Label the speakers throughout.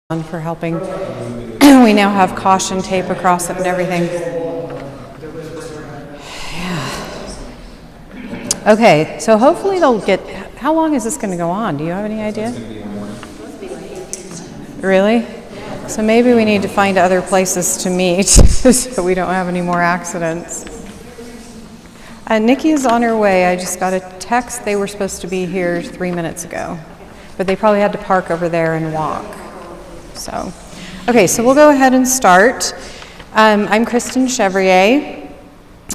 Speaker 1: for helping. We now have caution tape across it and everything. Yeah. Okay, so hopefully they'll get, how long is this going to go on? Do you have any idea? Really? So maybe we need to find other places to meet so we don't have any more accidents. Nicki is on her way. I just got a text. They were supposed to be here 3 minutes ago, but they probably had to park over there and walk. So, okay, so we'll go ahead and start. I'm Kristen Chevrier.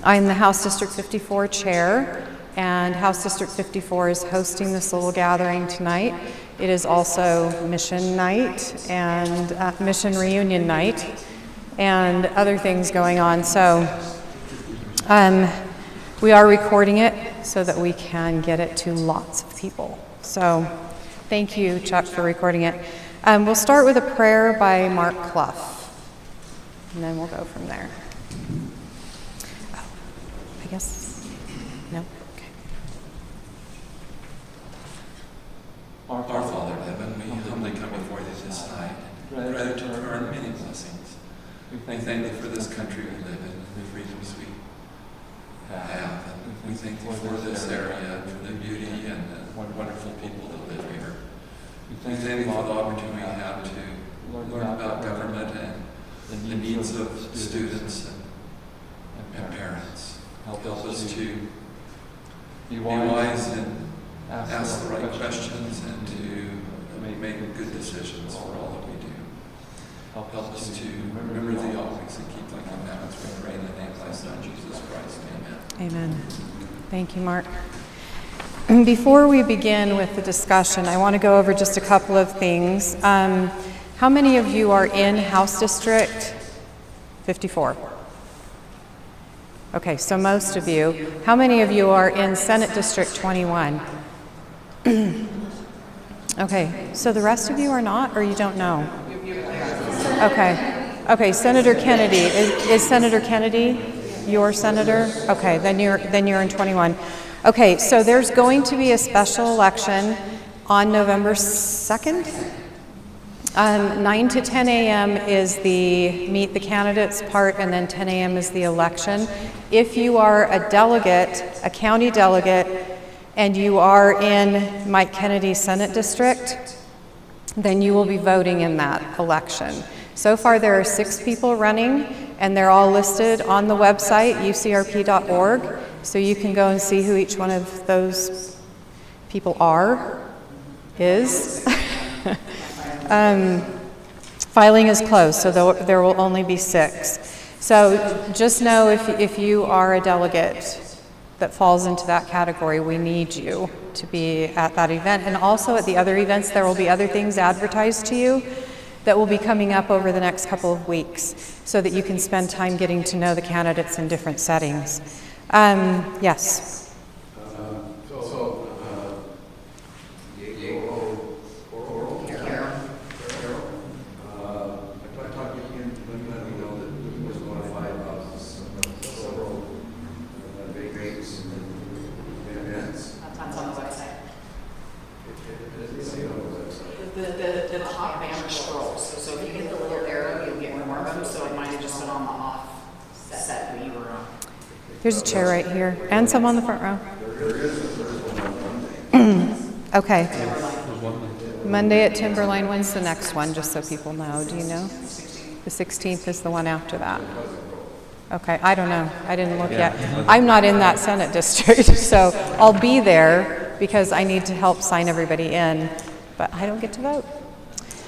Speaker 1: I'm the House District 54 chair, and House District 54 is hosting this little gathering tonight. It is also mission night and mission reunion night and other things going on. So we are recording it so that we can get it to lots of people. So thank you, Chuck, for recording it. We'll start with a prayer by Mark Clough, and then we'll go from there. Oh, I guess, no? Okay.
Speaker 2: Our Father in heaven, we humbly come before you this night, gratitude for our many blessings. We thank you for this country we live in and the freedoms we have. And we thank you for this area, for the beauty and the wonderful people that live here. We thank you for the opportunity we have to learn about government and the needs of students and parents. Help us to be wise and ask the right questions and to make good decisions for all that we do. Help us to remember the always and keep the commandments. We pray in the name of thy Son, Jesus Christ. Amen.
Speaker 1: Amen. Thank you, Mark. Before we begin with the discussion, I want to go over just a couple of things. How many of you are in House District 54? Okay, so most of you. How many of you are in Senate District 21? Okay, so the rest of you are not, or you don't know? Okay, Senator Kennedy. Is Senator Kennedy your senator? Okay, then you're in 21. Okay, so there's going to be a special election on November 2nd. 9 to 10 a.m. is the meet the candidates part, and then 10 a.m. is the election. If you are a delegate, a county delegate, and you are in Mike Kennedy's Senate District, then you will be voting in that election. So far there are 6 people running, and they're all listed on the website, ucrp.org. So you can go and see who each one of those people is. Filing is closed, so there will only be 6. So just know if you are a delegate that falls into that category, we need you to be at that event. And also at the other events, there will be other things advertised to you that will be coming up over the next couple of weeks so that you can spend time getting to know the candidates in different settings. Yes.
Speaker 3: The top banner scrolls. So if you hit the little arrow, you'll get more of them. So it might have just been on the off set that you were on.
Speaker 1: There's a chair right here, and some on the front row. Okay. Monday at Timberline. When's the next one, just so people know? Do you know? The 16th is the one after that. Okay, I don't know. I didn't look yet. I'm not in that Senate district, so I'll be there because I need to help sign everybody in, but I don't get to vote.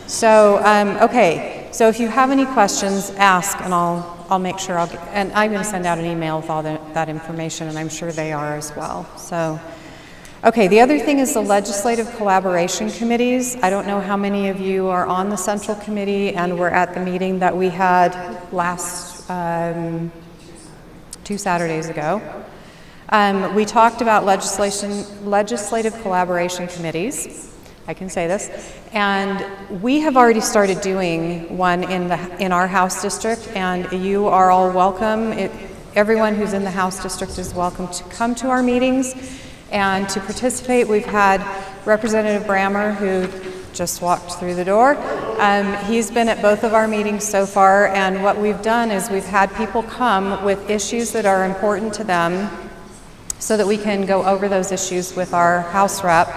Speaker 1: So, okay. So if you have any questions, ask, and I'll make sure and I'm going to send out an email with all that information, and I'm sure they are as well. So, okay, the other thing is the legislative collaboration committees. I don't know how many of you are on the central committee and were at the meeting that we had last 2 Saturdays ago. We talked about legislative collaboration committees. I can say this, and we have already started doing one in our House District, and you are all welcome. Everyone who's in the House District is welcome to come to our meetings and to participate. We've had Representative Brammer, who just walked through the door, He's been at both of our meetings so far, and what we've done is we've had people come with issues that are important to them so that we can go over those issues with our House rep.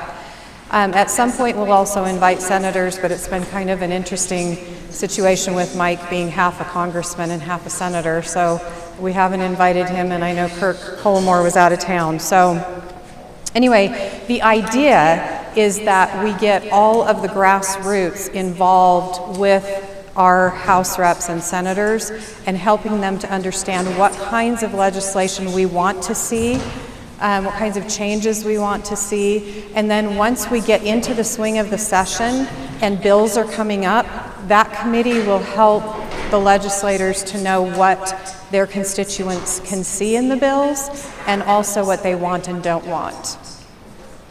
Speaker 1: At some point, we'll also invite senators, but it's been kind of an interesting situation with Mike being half a congressman and half a senator, so we haven't invited him, and I know Kirk Colmore was out of town. So anyway, the idea is that we get all of the grassroots involved with our House reps and senators and helping them to understand what kinds of legislation we want to see, what kinds of changes we want to see, and then once we get into the swing of the session and bills are coming up, that committee will help the legislators to know what their constituents can see in the bills and also what they want and don't want.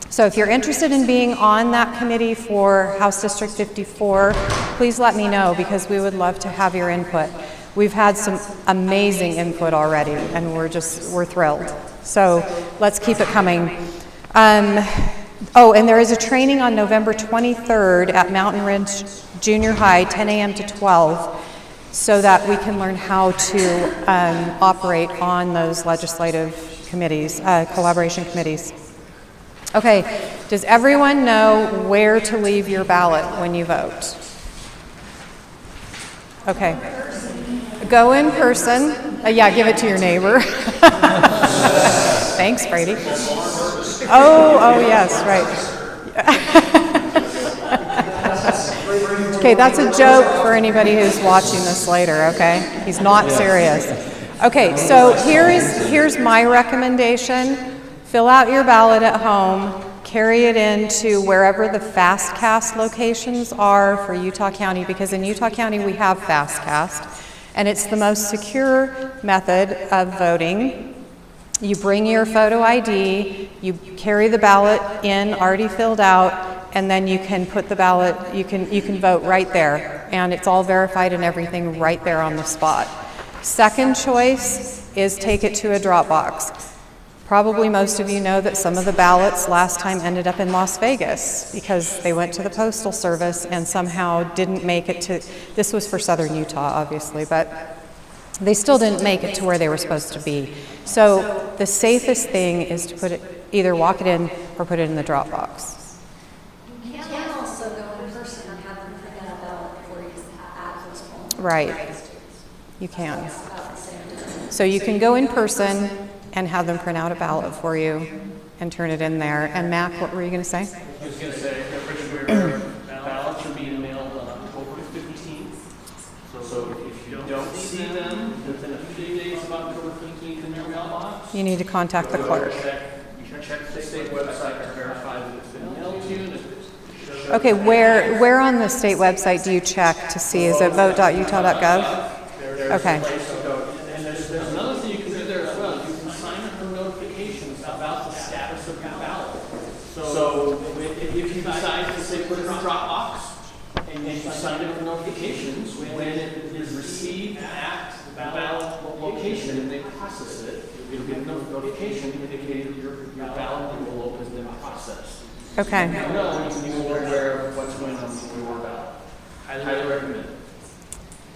Speaker 1: So if you're interested in being on that committee for House District 54, please let me know because we would love to have your input. We've had some amazing input already and we're thrilled. So let's keep it coming. Oh, and there is a training on November 23rd at Mountain Ridge Junior High, 10 a.m. to 12, so that we can learn how to operate on those legislative committees, collaboration committees. Okay, does everyone know where to leave your ballot when you vote? Okay, go in person. Yeah, give it to your neighbor. Thanks, Brady. Oh, yes, right. Okay, that's a joke for anybody who's watching this later, okay? He's not serious. Okay, so here's my recommendation. Fill out your ballot at home, carry it into wherever the FastCast locations are for Utah County, because in Utah County we have FastCast, and it's the most secure method of voting. You bring your photo ID, you carry the ballot in already filled out, and then you can put the ballot, you can vote right there, and it's all verified and everything right there on the spot. Second choice is take it to a drop box. Probably most of you know that some of the ballots last time ended up in Las Vegas because they went to the Postal Service and somehow didn't make it to, this was for Southern Utah obviously, but they still didn't make it to where they were supposed to be. So the safest thing is to put it, either walk it in or put it in the drop box.
Speaker 4: You can also go in person and have them print out a ballot for you at those polls.
Speaker 1: Right, you can. So you can go in person and have them print out a ballot for you and turn it in there. And Mac, what were you going to say?
Speaker 5: I was going to say, everywhere ballots are being mailed on October 15th. So if you don't see them within a few days of October 15th in your mailbox,
Speaker 1: You need to contact the clerk.
Speaker 5: you check the state website to verify that it's been mailed to you. And
Speaker 1: Okay, where on the state website do you check to see? Is it vote.utah.gov? Okay.
Speaker 5: And there's another thing you can do there as well. You can sign up for notifications about the status of your ballot. So if you decide to say put it in a drop box, and you sign up for notifications, when it is received at the ballot location and they process it, you'll get a notification indicating your ballot envelope has been processed.
Speaker 1: Okay.
Speaker 5: You know, you are aware of what's going on with your ballot. Highly recommend.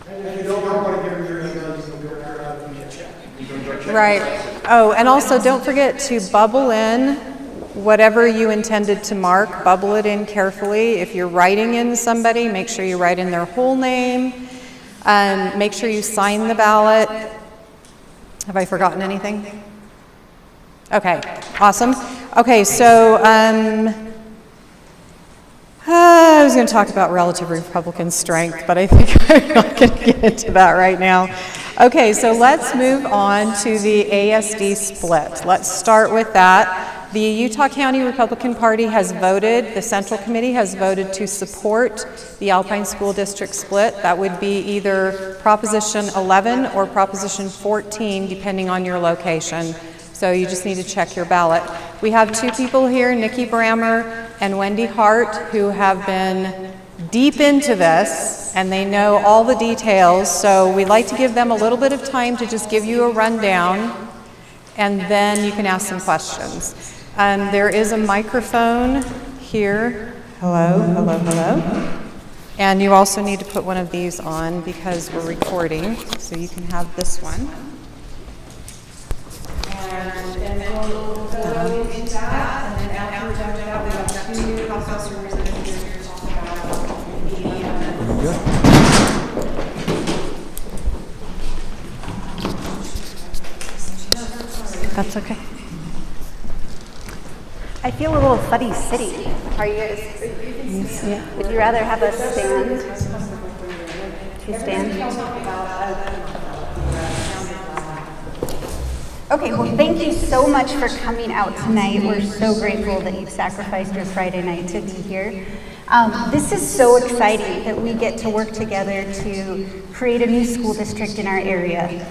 Speaker 6: And if you don't want to give your email, you can go there out and check.
Speaker 1: Right. Oh, and also don't forget to bubble in whatever you intended to mark. Bubble it in carefully. If you're writing in somebody, make sure you write in their whole name. Make sure you sign the ballot. Have I forgotten anything? Okay, awesome. Okay, so I was going to talk about relative Republican strength, but I think I'm not going to get into that right now. Okay, so let's move on to the ASD split. Let's start with that. The Utah County Republican Party has voted, the Central Committee has voted to support the Alpine School District split. That would be either Proposition 11 or Proposition 14, depending on your location. So you just need to check your ballot. We have two people here, Nicki Brammer and Wendy Hart, who have been deep into this and they know all the details. So we'd like to give them a little bit of time to just give you a rundown and then you can ask some questions. There is a microphone here. Hello, hello, hello. And you also need to put one of these on because we're recording, so you can have this one. And then we'll go into that, and then after we're done with that, we've got 2 house customers that are here to talk about
Speaker 7: That's okay. I feel a little fuddy city. Are you guys? Yeah. Would you rather have us stand? You stand? Okay, well, thank you so much for coming out tonight. We're so grateful that you've sacrificed your Friday night to be here. This is so exciting that we get to work together to create a new school district in our area.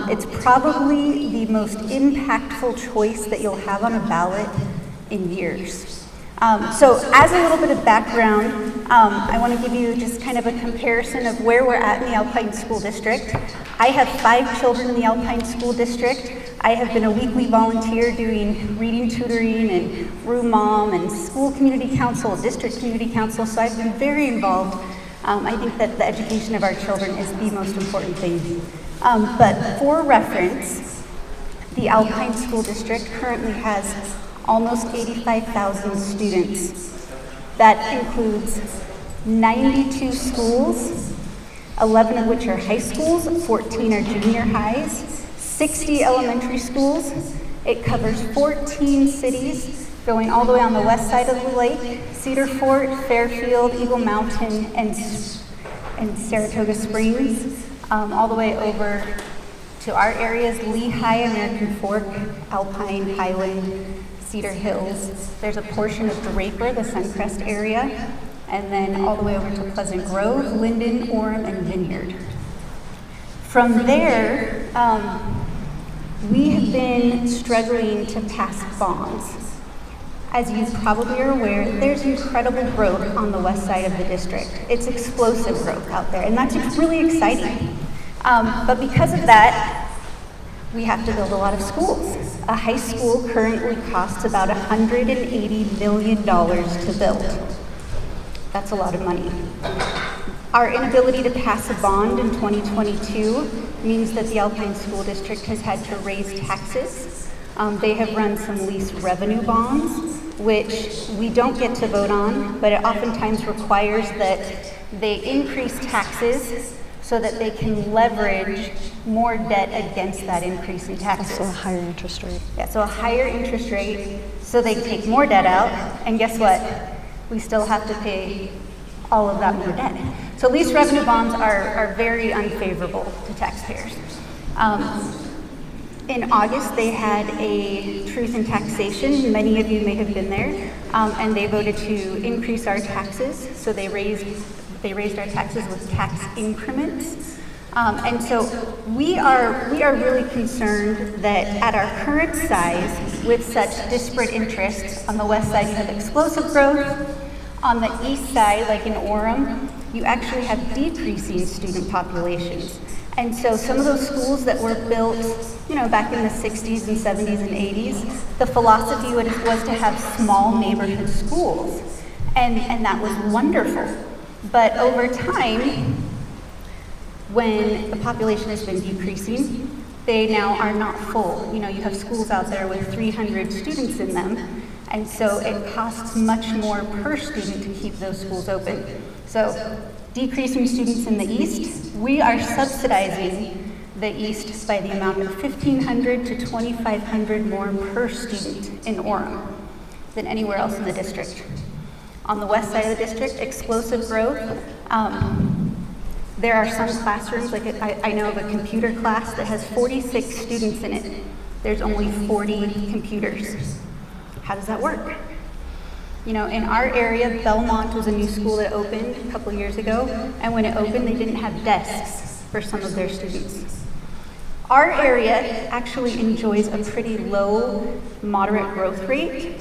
Speaker 7: It's probably the most impactful choice that you'll have on a ballot in years. So as a little bit of background, I want to give you just kind of a comparison of where we're at in the Alpine School District. I have 5 children in the Alpine School District. I have been a weekly volunteer doing reading tutoring and room mom and school community council, district community council, so I've been very involved. I think that the education of our children is the most important thing. But for reference, the Alpine School District currently has almost 85,000 students. That includes 92 schools, 11 of which are high schools, 14 are junior highs, 60 elementary schools. It covers 14 cities, going all the way on the west side of the lake, Cedar Fort, Fairfield, Eagle Mountain, and Saratoga Springs, all the way over to our areas, Lehi, American Fork, Alpine, Highland, Cedar Hills. There's a portion of Draper, the Suncrest area, and then all the way over to Pleasant Grove, Linden, Orem, and Vineyard. From there, we have been struggling to pass bonds. As you probably are aware, there's incredible growth on the west side of the district. It's explosive growth out there, and that's really exciting. But because of that, we have to build a lot of schools. A high school currently costs about $180 million to build. That's a lot of money. Our inability to pass a bond in 2022 means that the Alpine School District has had to raise taxes. They have run some lease revenue bonds, which we don't get to vote on, but it oftentimes requires that they increase taxes so that they can leverage more debt against that increase in taxes.
Speaker 1: So a higher interest rate.
Speaker 7: Yeah, so a higher interest rate, so they take more debt out, and guess what? We still have to pay all of that more debt. So lease revenue bonds are very unfavorable to taxpayers. In August, they had a truth in taxation. Many of you may have been there, and they voted to increase our taxes. So they raised our taxes with tax increments. And so we are really concerned that at our current size, with such disparate interests, on the west side you have explosive growth, on the east side, like in Orem, you actually have decreasing student populations. And so some of those schools that were built, back in the 60s and 70s and 80s, the philosophy was to have small neighborhood schools. And that was wonderful. But over time, when the population has been decreasing, they now are not full. You have schools out there with 300 students in them, and so it costs much more per student to keep those schools open. So decreasing students in the east, we are subsidizing the east by the amount of $1,500 to $2,500 more per student in Orem than anywhere else in the district. On the west side of the district, explosive growth. There are some classrooms, like I know of a computer class that has 46 students in it. There's only 40 computers. How does that work? In our area, Belmont was a new school that opened a couple years ago, and when it opened, they didn't have desks for some of their students. Our area actually enjoys a pretty low, moderate growth rate,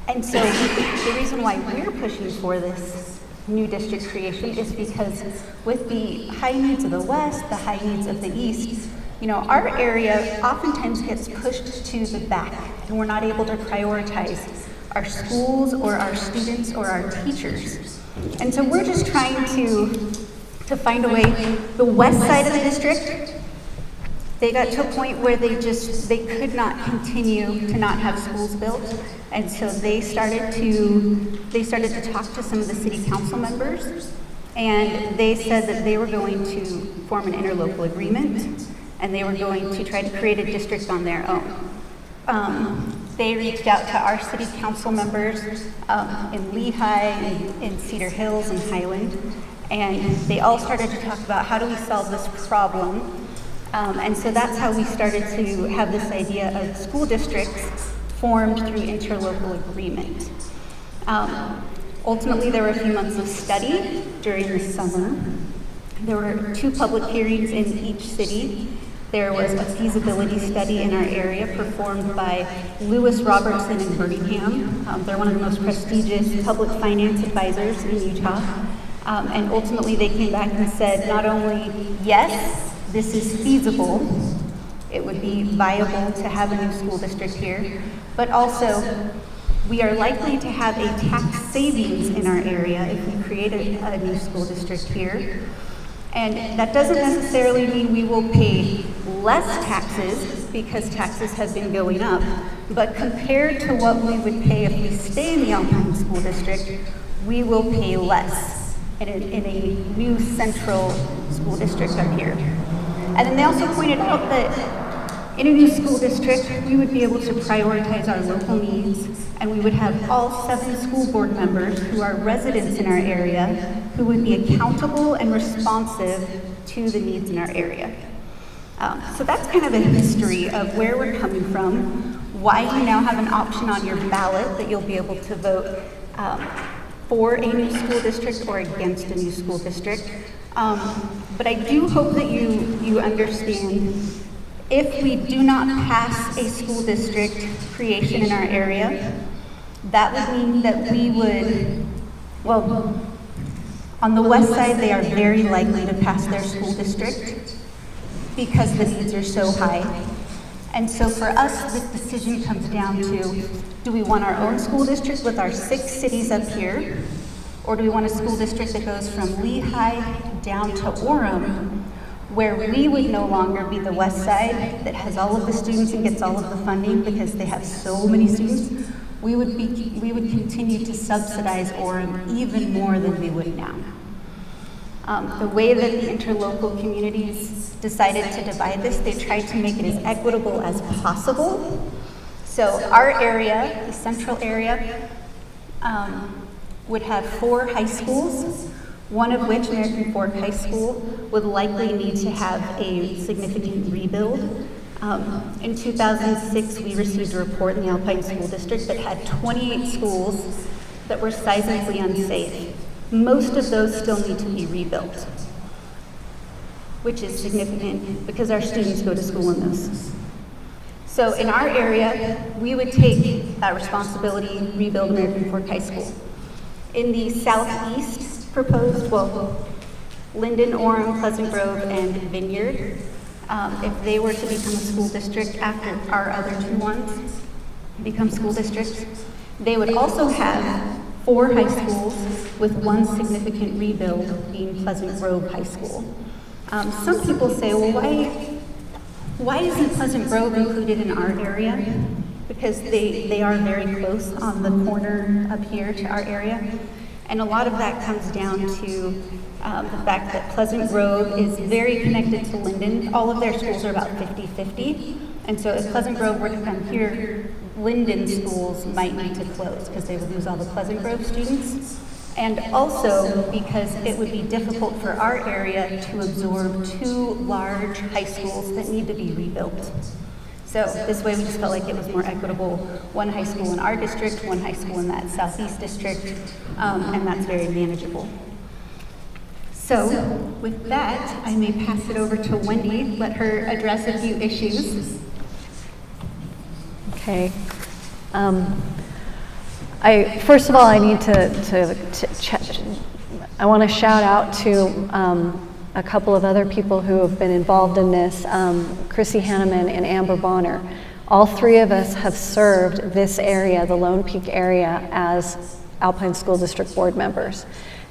Speaker 7: and so the reason why we're pushing for this new district creation is because with the high needs of the west, the high needs of the east, our area oftentimes gets pushed to the back, and we're not able to prioritize our schools or our students or our teachers. And so we're just trying to find a way. The west side of the district, they got to a point where they could not continue to not have schools built. And so they started to talk to some of the city council members, and they said that they were going to form an interlocal agreement, and they were going to try to create a district on their own. They reached out to our city council members in Lehi, in Cedar Hills, and Highland, and they all started to talk about how do we solve this problem. And so that's how we started to have this idea of school districts formed through interlocal agreement. Ultimately, there were a few months of study during the summer. There were 2 public hearings in each city. There was a feasibility study in our area performed by Lewis Robertson in Birmingham. They're one of the most prestigious public finance advisors in Utah. And ultimately, they came back and said, not only, yes, this is feasible, it would be viable to have a new school district here, but also we are likely to have a tax savings in our area if we create a new school district here. And that doesn't necessarily mean we will pay less taxes because taxes have been going up, but compared to what we would pay if we stay in the Alpine School District, we will pay less in a new central school district up here. And then they also pointed out that in a new school district, we would be able to prioritize our local needs, and we would have all 7 school board members who are residents in our area who would be accountable and responsive to the needs in our area. So that's kind of a history of where we're coming from, why you now have an option on your ballot that you'll be able to vote for a new school district or against a new school district. But I do hope that you understand, if we do not pass a school district creation in our area, that would mean that we would, well, on the west side, they are very likely to pass their school district because the needs are so high. And so for us, this decision comes down to, do we want our own school district with our 6 cities up here? Or do we want a school district that goes from Lehi down to Orem, where we would no longer be the west side that has all of the students and gets all of the funding because they have so many students? We would continue to subsidize Orem even more than we would now. The way that the interlocal communities decided to divide this, they tried to make it as equitable as possible. So our area, the central area, would have 4 high schools, one of which, American Fork High School, would likely need to have a significant rebuild. In 2006, we received a report in the Alpine School District that had 28 schools that were seismically unsafe. Most of those still need to be rebuilt, which is significant because our students go to school in those. So in our area, we would take that responsibility, rebuild American Fork High School. In the southeast proposed, well, Linden, Orem, Pleasant Grove, and Vineyard, if they were to become a school district after our other 2 ones become school districts, they would also have 4 high schools with 1 significant rebuild being Pleasant Grove High School. Some people say, well, why isn't Pleasant Grove included in our area? Because they are very close on the corner up here to our area. And a lot of that comes down to the fact that Pleasant Grove is very connected to Linden. All of their schools are about 50-50. And so if Pleasant Grove were to come here, Linden schools might need to close because they would lose all the Pleasant Grove students. And also because it would be difficult for our area to absorb 2 large high schools that need to be rebuilt. So this way we just felt like it was more equitable. 1 high school in our district, 1 high school in that southeast district, and that's very manageable. So with that, I may pass it over to Wendy, let her address a few issues.
Speaker 8: Okay. First of all, I need I want to shout out to a couple of other people who have been involved in this, Chrissy Hanneman and Amber Bonner. All 3 of us have served this area, the Lone Peak area, as Alpine School District board members.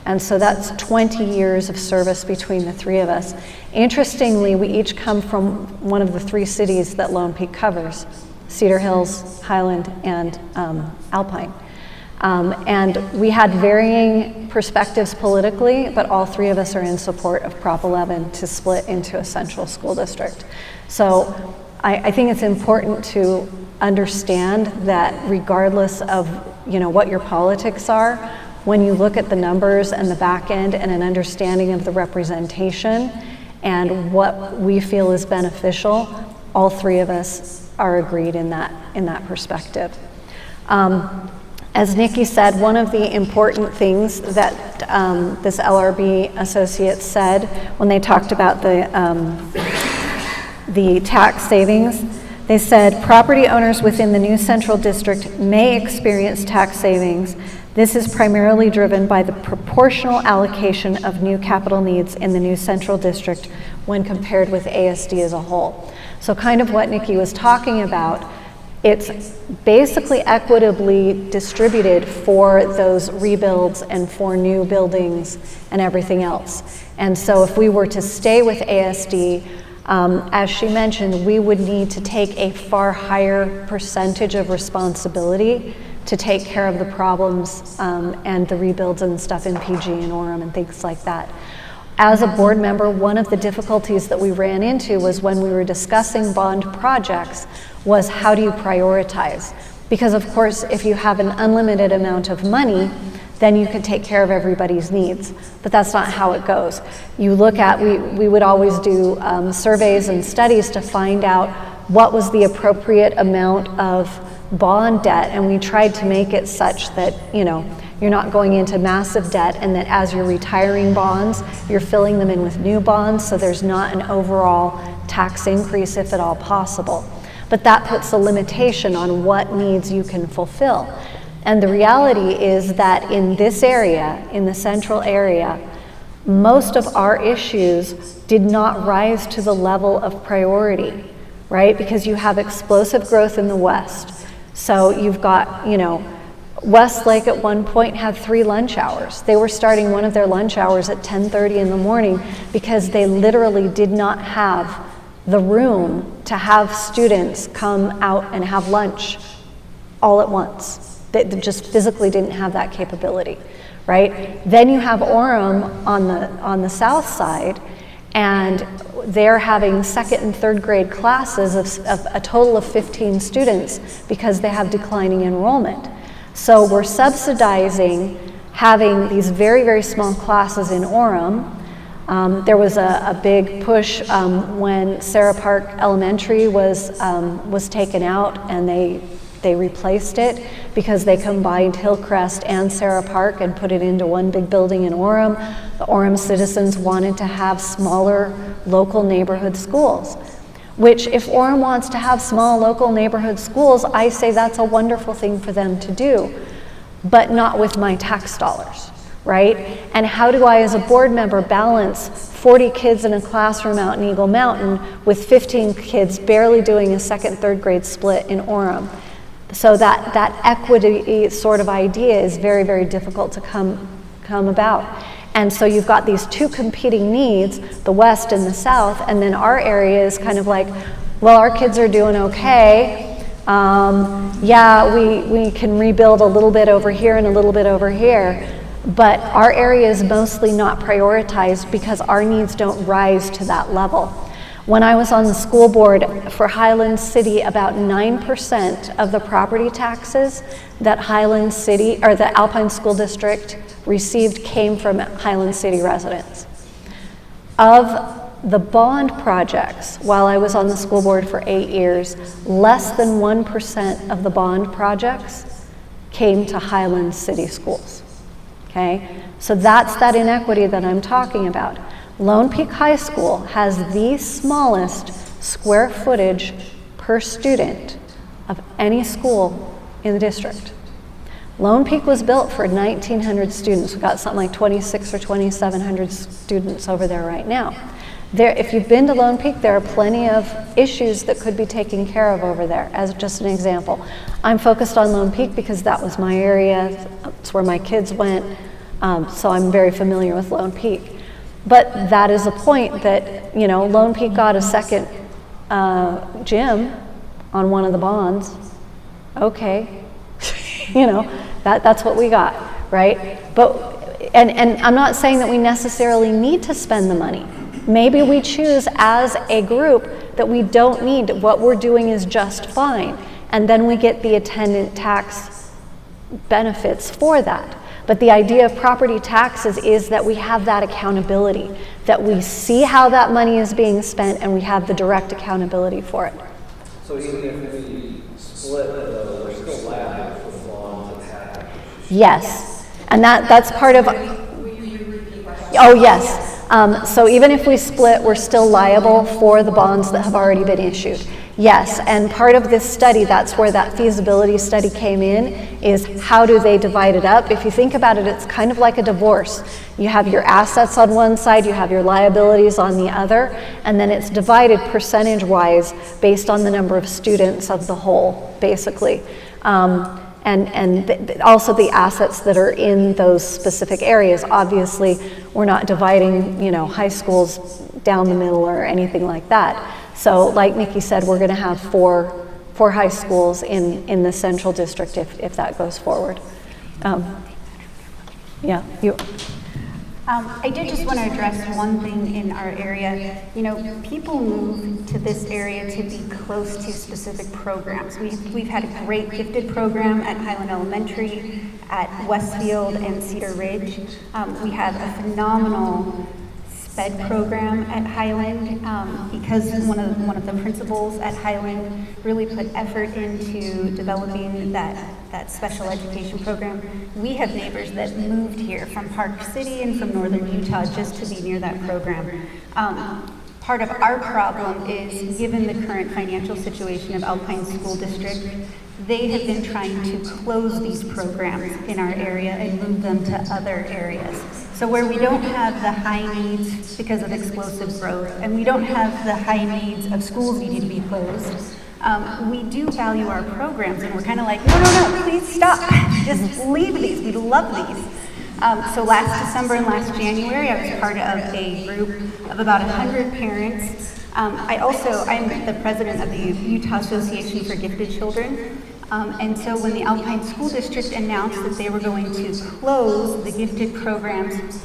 Speaker 8: And so that's 20 years of service between the three of us. Interestingly, we each come from one of the three cities that Lone Peak covers: Cedar Hills, Highland, and Alpine. And we had varying perspectives politically, but all three of us are in support of Prop 11 to split into a central school district. So I think it's important to understand that regardless of what your politics are, when you look at the numbers and the back end and an understanding of the representation and what we feel is beneficial, all three of us are agreed in that perspective. As Nicki said, one of the important things that this LRB associate said when they talked about the tax savings, they said property owners within the new central district may experience tax savings. This is primarily driven by the proportional allocation of new capital needs in the new central district when compared with ASD as a whole. So kind of what Nicki was talking about, it's basically equitably distributed for those rebuilds and for new buildings and everything else. And so if we were to stay with ASD, as she mentioned, we would need to take a far higher percentage of responsibility to take care of the problems and the rebuilds and stuff in PG and Orem and things like that. As a board member, one of the difficulties that we ran into was when we were discussing bond projects was how do you prioritize? Because of course, if you have an unlimited amount of money, then you can take care of everybody's needs. But that's not how it goes. You look at, we would always do surveys and studies to find out what was the appropriate amount of bond debt, and we tried to make it such that, you're not going into massive debt, and that as you're retiring bonds, you're filling them in with new bonds, so there's not an overall tax increase if at all possible. But that puts a limitation on what needs you can fulfill. And the reality is that in this area, in the central area, most of our issues did not rise to the level of priority, right? Because you have explosive growth in the west. So you've got, Westlake at one point had 3 lunch hours. They were starting one of their lunch hours at 10:30 in the morning because they literally did not have the room to have students come out and have lunch all at once. They just physically didn't have that capability, right? Then you have Orem on the south side, and they're having 2nd and 3rd grade classes of a total of 15 students because they have declining enrollment. So we're subsidizing having these very, very small classes in Orem. There was a big push when Sarah Park Elementary was taken out, and they replaced it because they combined Hillcrest and Sarah Park and put it into one big building in Orem. The Orem citizens wanted to have smaller local neighborhood schools, which if Orem wants to have small local neighborhood schools, I say that's a wonderful thing for them to do, but not with my tax dollars, right? And how do I as a board member balance 40 kids in a classroom out in Eagle Mountain with 15 kids barely doing a 2nd, 3rd grade split in Orem? So that equity sort of idea is very, very difficult to come about. And so you've got these 2 competing needs, the west and the south, and then our area is kind of like, well, our kids are doing okay. Yeah, we can rebuild a little bit over here and a little bit over here, but our area is mostly not prioritized because our needs don't rise to that level. When I was on the school board for Highland City, about 9% of the property taxes that Highland City, or the Alpine School District received came from Highland City residents. Of the bond projects, while I was on the school board for 8 years, less than 1% of the bond projects came to Highland City schools, okay? So that's that inequity that I'm talking about. Lone Peak High School has the smallest square footage per student of any school in the district. Lone Peak was built for 1,900 students. We've got something like 2,600 or 2,700 students over there right now. If you've been to Lone Peak, there are plenty of issues that could be taken care of over there, as just an example. I'm focused on Lone Peak because that was my area. It's where my kids went. So I'm very familiar with Lone Peak. But that is a point that, you know, Lone Peak got a second gym on one of the bonds. Okay, you know, that's what we got, right? But, and I'm not saying that we necessarily need to spend the money. Maybe we choose as a group that we don't need, what we're doing is just fine. And then we get the attendant tax benefits for that. But the idea of property taxes is that we have that accountability, that we see how that money is being spent and we have the direct accountability for it.
Speaker 9: So even if we split it, though, we're still liable for the bonds that have.
Speaker 8: Yes, and that's part of, oh yes. So even if we split, we're still liable for the bonds that have already been issued. Yes, and part of this study, that's where that feasibility study came in, is how do they divide it up? If you think about it, it's kind of like a divorce. You have your assets on one side, you have your liabilities on the other, and then it's divided percentage-wise based on the number of students of the whole, basically. And also the assets that are in those specific areas. Obviously, we're not dividing, you know, high schools down the middle or anything like that. So like Nicki said, we're gonna have four high schools in the central district if that goes forward. Yeah, you.
Speaker 7: I did just want to address one thing in our area. You know, people move to this area to be close to specific programs. We've had a great gifted program at Highland Elementary, at Westfield and Cedar Ridge. We have a phenomenal SPED program at Highland because one of the principals at Highland really put effort into developing that special education program. We have neighbors that moved here from Park City and from northern Utah just to be near that program. Part of our problem is, given the current financial situation of Alpine School District, they have been trying to close these programs in our area and move them to other areas. So where we don't have the high needs because of explosive growth, and we don't have the high needs of schools needing to be closed, we do value our programs, and we're kind of like, no, please stop. Just leave these. We love these. So last December and last January, I was part of a group of about 100 parents. I'm the president of the Utah Association for Gifted Children. And so when the Alpine School District announced that they were going to close the gifted programs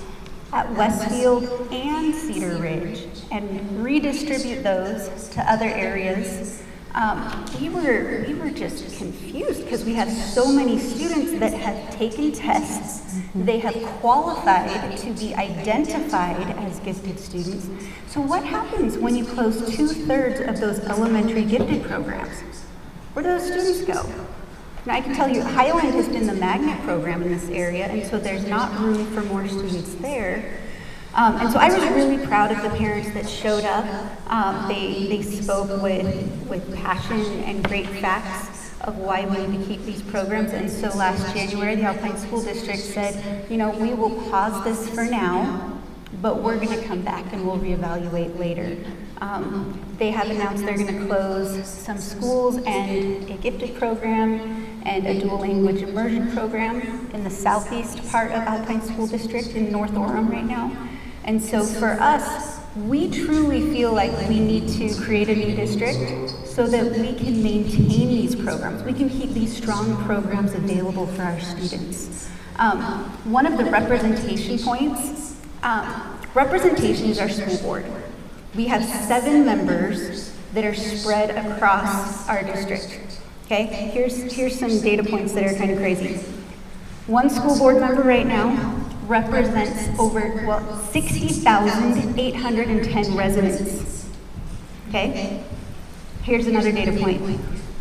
Speaker 7: at Westfield and Cedar Ridge and redistribute those to other areas, we were just confused because we had so many students that had taken tests. They have qualified to be identified as gifted students. So what happens when you close 2/3 of those elementary gifted programs? Where do those students go? And I can tell you, Highland has been the magnet program in this area, and so there's not room for more students there. And so I was really proud of the parents that showed up. They spoke with passion and great facts of why we need to keep these programs. And so last January, the Alpine School District said, you know, we will pause this for now, but we're going to come back and we'll reevaluate later. They have announced they're going to close some schools and a gifted program and a dual language immersion program in the southeast part of Alpine School District in North Orem right now. And so for us, we truly feel like we need to create a new district so that we can maintain these programs. We can keep these strong programs available for our students. One of the representation points, representation is our school board. We have 7 members that are spread across our district. Okay, here's some data points that are kind of crazy. One school board member right now represents over 60,810 residents. Okay, here's another data point.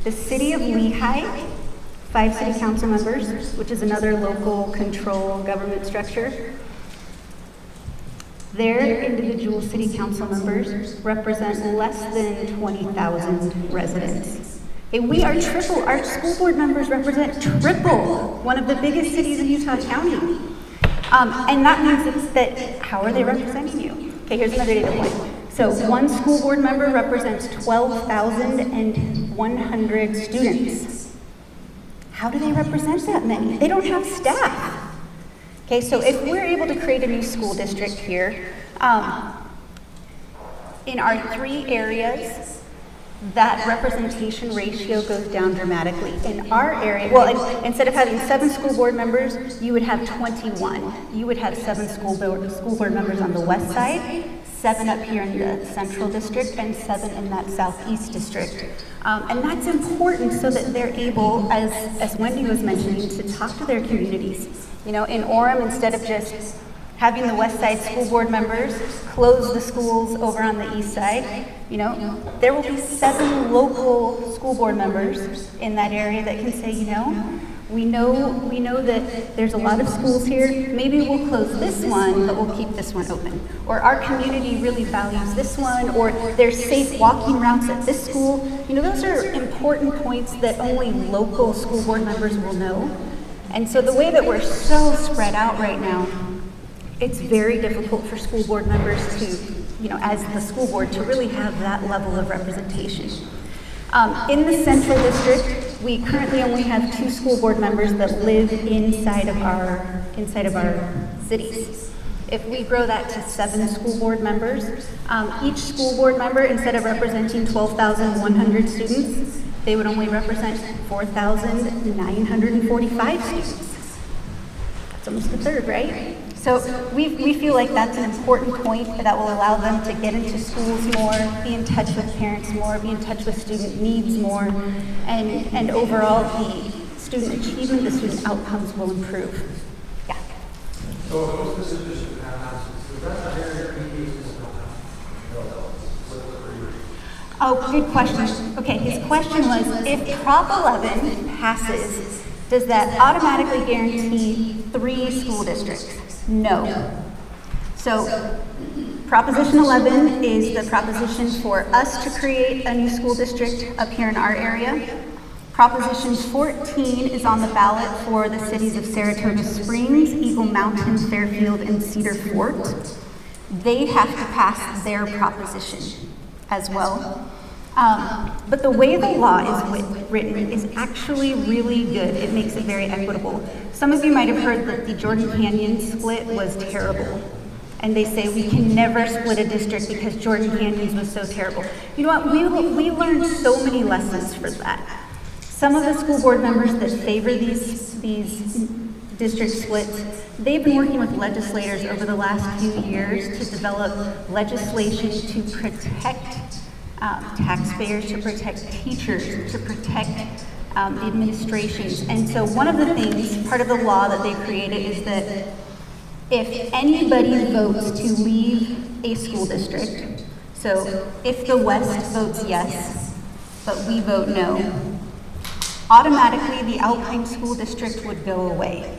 Speaker 7: The city of Lehi, 5 city council members, which is another local control government structure. Their individual city council members represent less than 20,000 residents. Okay, we are triple, our school board members represent triple one of the biggest cities in Utah County. And that means that how are they representing you? Okay, here's another data point. So one school board member represents 12,100 students. How do they represent that many? They don't have staff. Okay, so if we're able to create a new school district here, in our 3 areas, that representation ratio goes down dramatically. In our area, well, instead of having 7 school board members, you would have 21. You would have 7 school board members on the west side, 7 up here in the central district, and 7 in that southeast district. And that's important so that they're able, as Wendy was mentioning, to talk to their communities. You know, in Orem, instead of just having the west side school board members close the schools over on the east side, you know, there will be 7 local school board members in that area that can say, you know, we know that there's a lot of schools here. Maybe we'll close this one, but we'll keep this one open. Or our community really values this one, or there's safe walking routes at this school. You know, those are important points that only local school board members will know. And so the way that we're so spread out right now, it's very difficult for school board members to, you know, as the school board, to really have that level of representation. In the central district, we currently only have 2 school board members that live inside of our cities. If we grow that to 7 school board members, each school board member, instead of representing 12,100 students, they would only represent 4,945 students. That's almost a third, right? So we feel like that's an important point that will allow them to get into schools more, be in touch with parents more, be in touch with student needs more, and overall the student achievement, the student outcomes will improve. Yeah.
Speaker 6: So what's this addition have? Is that the area
Speaker 7: Oh, good question. Okay, his question was, if Prop 11 passes, does that automatically guarantee 3 school districts? No. So Proposition 11 is the proposition for us to create a new school district up here in our area. Proposition 14 is on the ballot for the cities of Saratoga Springs, Eagle Mountain, Fairfield, and Cedar Fort. They have to pass their proposition as well. But the way the law is written is actually really good. It makes it very equitable. Some of you might have heard that the Jordan Canyon split was terrible. And they say we can never split a district because Jordan Canyons was so terrible. You know what? We learned so many lessons for that. Some of the school board members that favor these district splits, they've been working with legislators over the last few years to develop legislation to protect taxpayers, to protect teachers, to protect the administrations. And so one of the things, part of the law that they created is that if anybody votes to leave a school district, so if the West votes yes, but we vote no, automatically the Alpine School District would go away.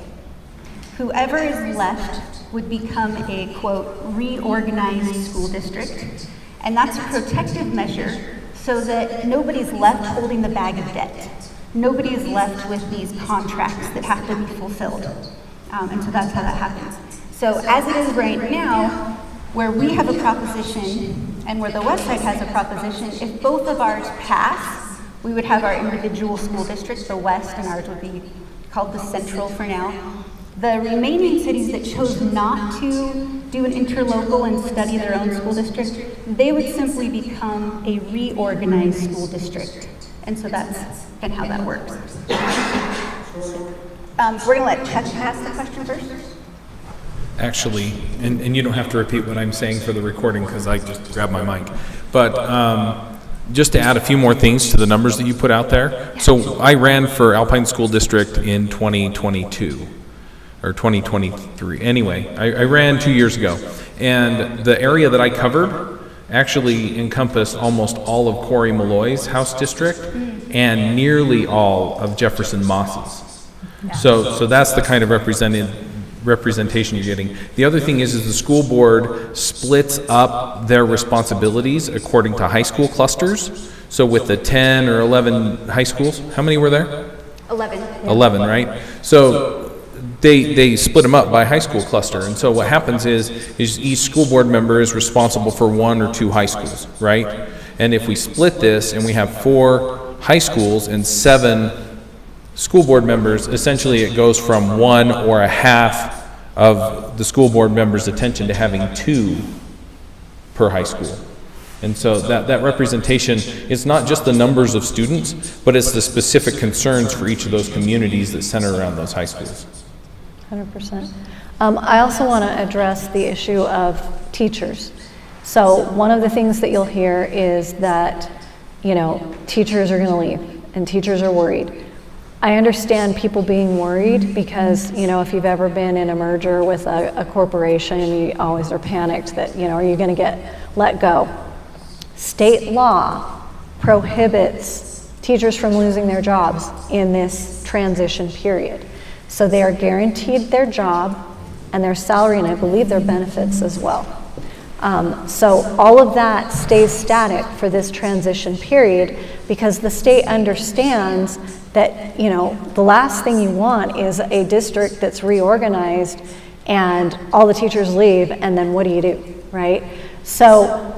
Speaker 7: Whoever is left would become a, quote, reorganized school district. And that's a protective measure so that nobody's left holding the bag of debt. Nobody is left with these contracts that have to be fulfilled. And so that's how that happens. So as it is right now, where we have a proposition and where the West Side has a proposition, if both of ours pass, we would have our individual school districts, the West, and ours would be called the Central for now. The remaining cities that chose not to do an interlocal and study their own school district, they would simply become a reorganized school district. And so that's kind of how that works. We're going to let Chuck ask the question first.
Speaker 10: Actually, and you don't have to repeat what I'm saying for the recording because I just grabbed my mic. But just to add a few more things to the numbers that you put out there. So I ran for Alpine School District in 2022 or 2023. Anyway, I ran 2 years ago. And the area that I covered actually encompassed almost all of Corey Malloy's House District and nearly all of Jefferson Moss's. So that's the kind of representation you're getting. The other thing is the school board splits up their responsibilities according to high school clusters. So with the 10 or 11 high schools, how many were there?
Speaker 7: 11.
Speaker 10: 11, right? So they split them up by high school cluster. And so what happens is each school board member is responsible for 1 or 2 high schools, right? And if we split this and we have 4 high schools and 7 school board members, essentially it goes from 1 or a half of the school board members' attention to having 2 per high school. And so that representation, it's not just the numbers of students, but it's the specific concerns for each of those communities that center around those high schools.
Speaker 8: 100%. I also want to address the issue of teachers. So one of the things that you'll hear is that, teachers are going to leave and teachers are worried. I understand people being worried because, if you've ever been in a merger with a corporation, you always are panicked that, are you going to get let go? State law prohibits teachers from losing their jobs in this transition period. So they are guaranteed their job and their salary, and I believe their benefits as well. So all of that stays static for this transition period because the state understands that, the last thing you want is a district that's reorganized and all the teachers leave, and then what do you do, right? So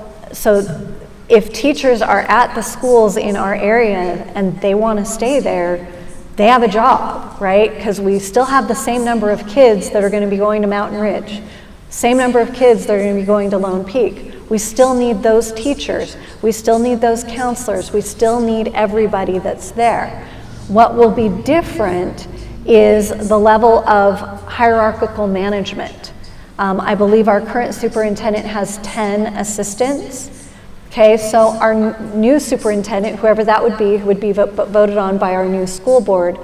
Speaker 8: if teachers are at the schools in our area and they want to stay there, they have a job, right? Because we still have the same number of kids that are going to be going to Mountain Ridge, same number of kids that are going to be going to Lone Peak. We still need those teachers. We still need those counselors. We still need everybody that's there. What will be different is the level of hierarchical management. I believe our current superintendent has 10 assistants. Okay, so our new superintendent, whoever that would be, who would be voted on by our new school board,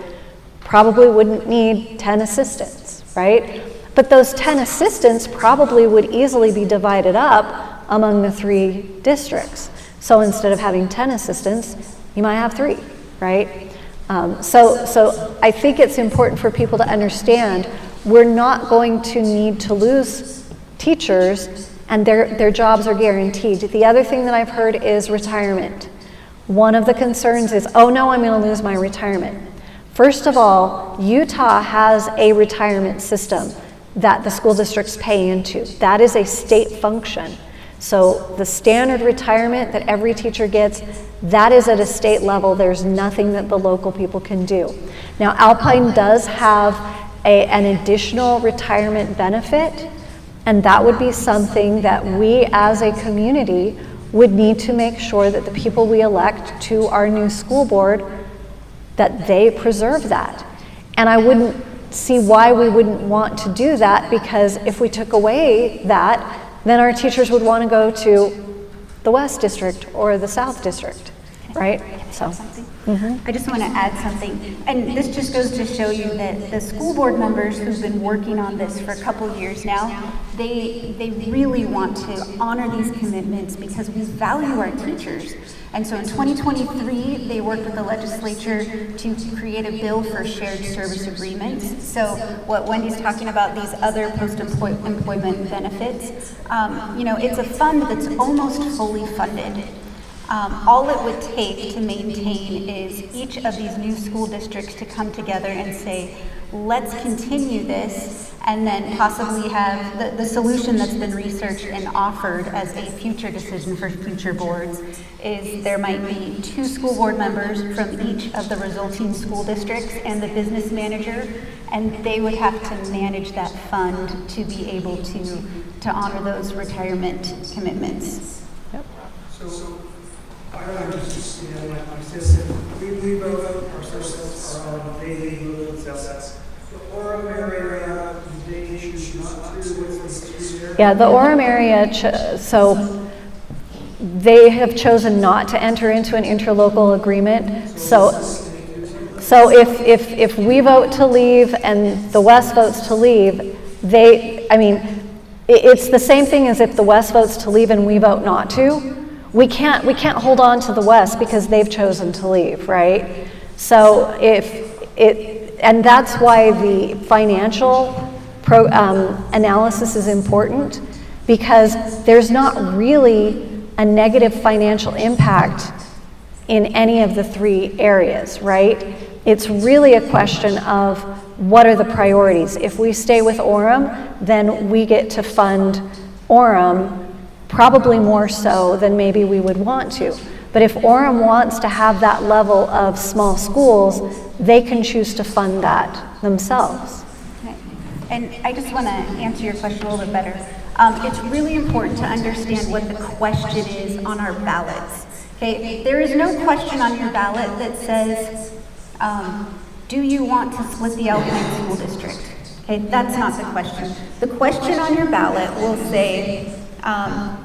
Speaker 8: probably wouldn't need 10 assistants, right? But those 10 assistants probably would easily be divided up among the 3 districts. So instead of having 10 assistants, you might have 3, right? So I think it's important for people to understand we're not going to need to lose teachers and their jobs are guaranteed. The other thing that I've heard is retirement. One of the concerns is, oh no, I'm going to lose my retirement. First of all, Utah has a retirement system that the school districts pay into. That is a state function. So the standard retirement that every teacher gets, that is at a state level. There's nothing that the local people can do. Now, Alpine does have an additional retirement benefit, and that would be something that we as a community would need to make sure that the people we elect to our new school board, that they preserve that. And I wouldn't see why we wouldn't want to do that, because if we took away that, then our teachers would want to go to the West District or the South District, right? So.
Speaker 7: I just want to add something, and this just goes to show you that the school board members who've been working on this for a couple years now, they really want to honor these commitments because we value our teachers. And so in 2023, they worked with the legislature to create a bill for shared service agreements. So what Wendy's talking about, these other post-employment benefits, it's a fund that's almost fully funded. All it would take to maintain is each of these new school districts to come together and say, let's continue this, and then possibly have the solution that's been researched and offered as a future decision for future boards is there might be 2 school board members from each of the resulting school districts and the business manager, and they would have to manage that fund to be able to honor those retirement commitments.
Speaker 8: Yep.
Speaker 6: So I would just, like you said, we vote ourselves on they vote themselves. The Orem area, they choose not to, what's the history there?
Speaker 8: Yeah, the Orem area, so they have chosen not to enter into an interlocal agreement. So if we vote to leave and the West votes to leave, it's the same thing as if the West votes to leave and we vote not to. We can't hold on to the West because they've chosen to leave, right? So and that's why the financial analysis is important, because there's not really a negative financial impact in any of the 3 areas, right? It's really a question of what are the priorities. If we stay with Orem, then we get to fund Orem probably more so than maybe we would want to. But if Orem wants to have that level of small schools, they can choose to fund that themselves.
Speaker 7: Okay. And I just want to answer your question a little bit better. It's really important to understand what the question is on our ballots. Okay, there is no question on your ballot that says, do you want to split the Alpine School District? Okay, that's not the question. The question on your ballot will say,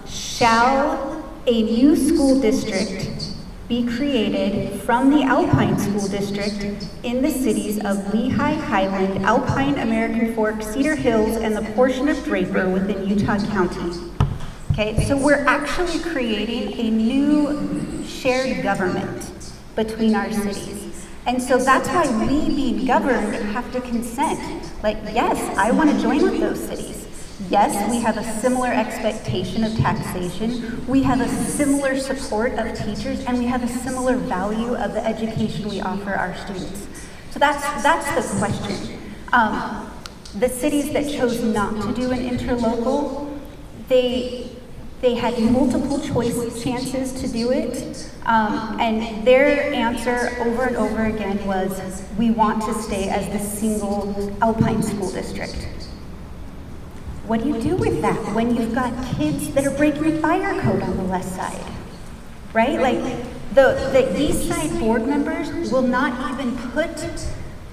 Speaker 7: shall a new school district be created from the Alpine School District in the cities of Lehi, Highland, Alpine, American Fork, Cedar Hills, and the portion of Draper within Utah County? Okay, so we're actually creating a new shared government between our cities. And so that's why we, being governed, have to consent. Like, yes, I want to join with those cities. Yes, we have a similar expectation of taxation, we have a similar support of teachers, and we have a similar value of the education we offer our students. So that's the question. The cities that chose not to do an interlocal, they had multiple chances to do it, and their answer over and over again was, we want to stay as the single Alpine School District. What do you do with that when you've got kids that are breaking the fire code on the west side, right? Like, the east side board members will not even put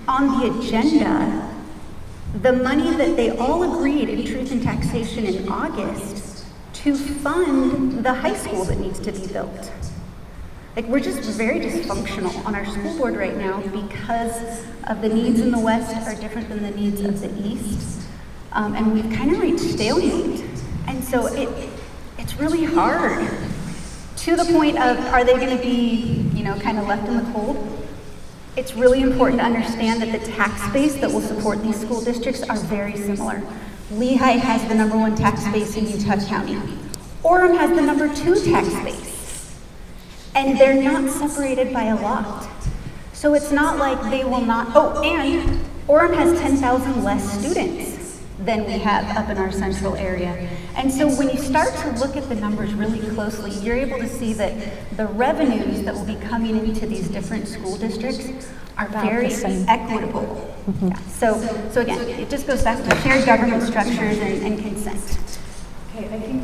Speaker 7: on the agenda the money that they all agreed in Truth and Taxation in August to fund the high school that needs to be built. Like, we're just very dysfunctional on our school board right now because of the needs in the west are different than the needs of the east. And we've kind of reached stalemate. And so it's really hard. To the point of, are they going to be, kind of left in the cold? It's really important to understand that the tax base that will support these school districts are very similar. Lehi has the #1 tax base in Utah County. Orem has the #2 tax base. And they're not separated by a lot. So it's not like they will not, and Orem has 10,000 less students than we have up in our central area. And so when you start to look at the numbers really closely, you're able to see that the revenues that will be coming into these different school districts are very equitable. Yeah. So again, it just goes back to shared government structures and consent.
Speaker 1: Okay, I think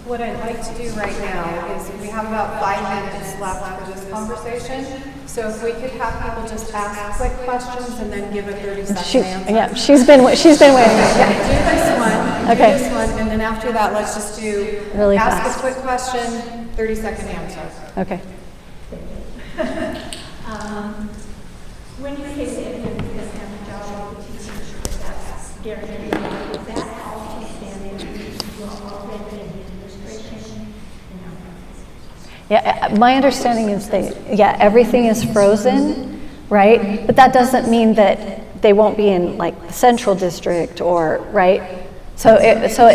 Speaker 1: what I'd like to do right now is we have about 5 minutes left for this conversation. So if we could have people just ask quick questions and then give a 30-second answer.
Speaker 8: Yeah, she's been waiting. Yeah.
Speaker 1: Do this one,
Speaker 8: Okay.
Speaker 1: do this one, and then after that, let's just do
Speaker 8: Really
Speaker 1: ask
Speaker 8: fast.
Speaker 1: a quick question, 30-second answer.
Speaker 8: Okay.
Speaker 4: When you say that you're going to have a job with the teachers, that's guaranteed, is that also standing to already in the administration?
Speaker 8: Yeah, my understanding is everything is frozen, right? But that doesn't mean that they won't be in like the central district or, right? So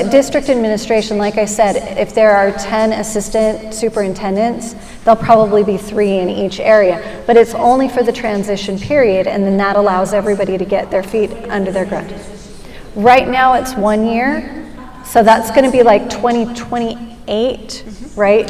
Speaker 8: district administration, like I said, if there are 10 assistant superintendents, there'll probably be 3 in each area. But it's only for the transition period, and then that allows everybody to get their feet under their ground. Right now it's 1 year, so that's going to be like 2028, right?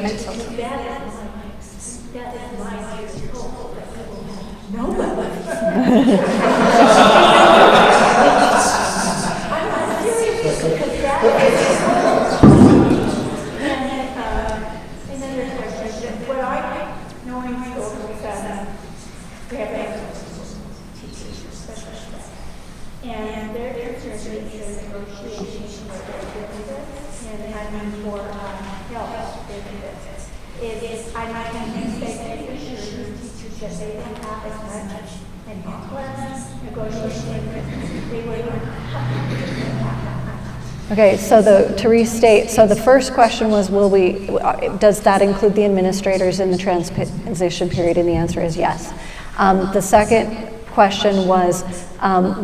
Speaker 8: Okay, so to restate, so the first question was, does that include the administrators in the transition period? And the answer is yes. The second question was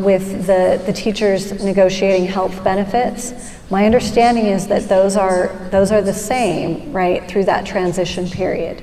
Speaker 8: with the teachers negotiating health benefits. My understanding is that those are the same, right, through that transition period.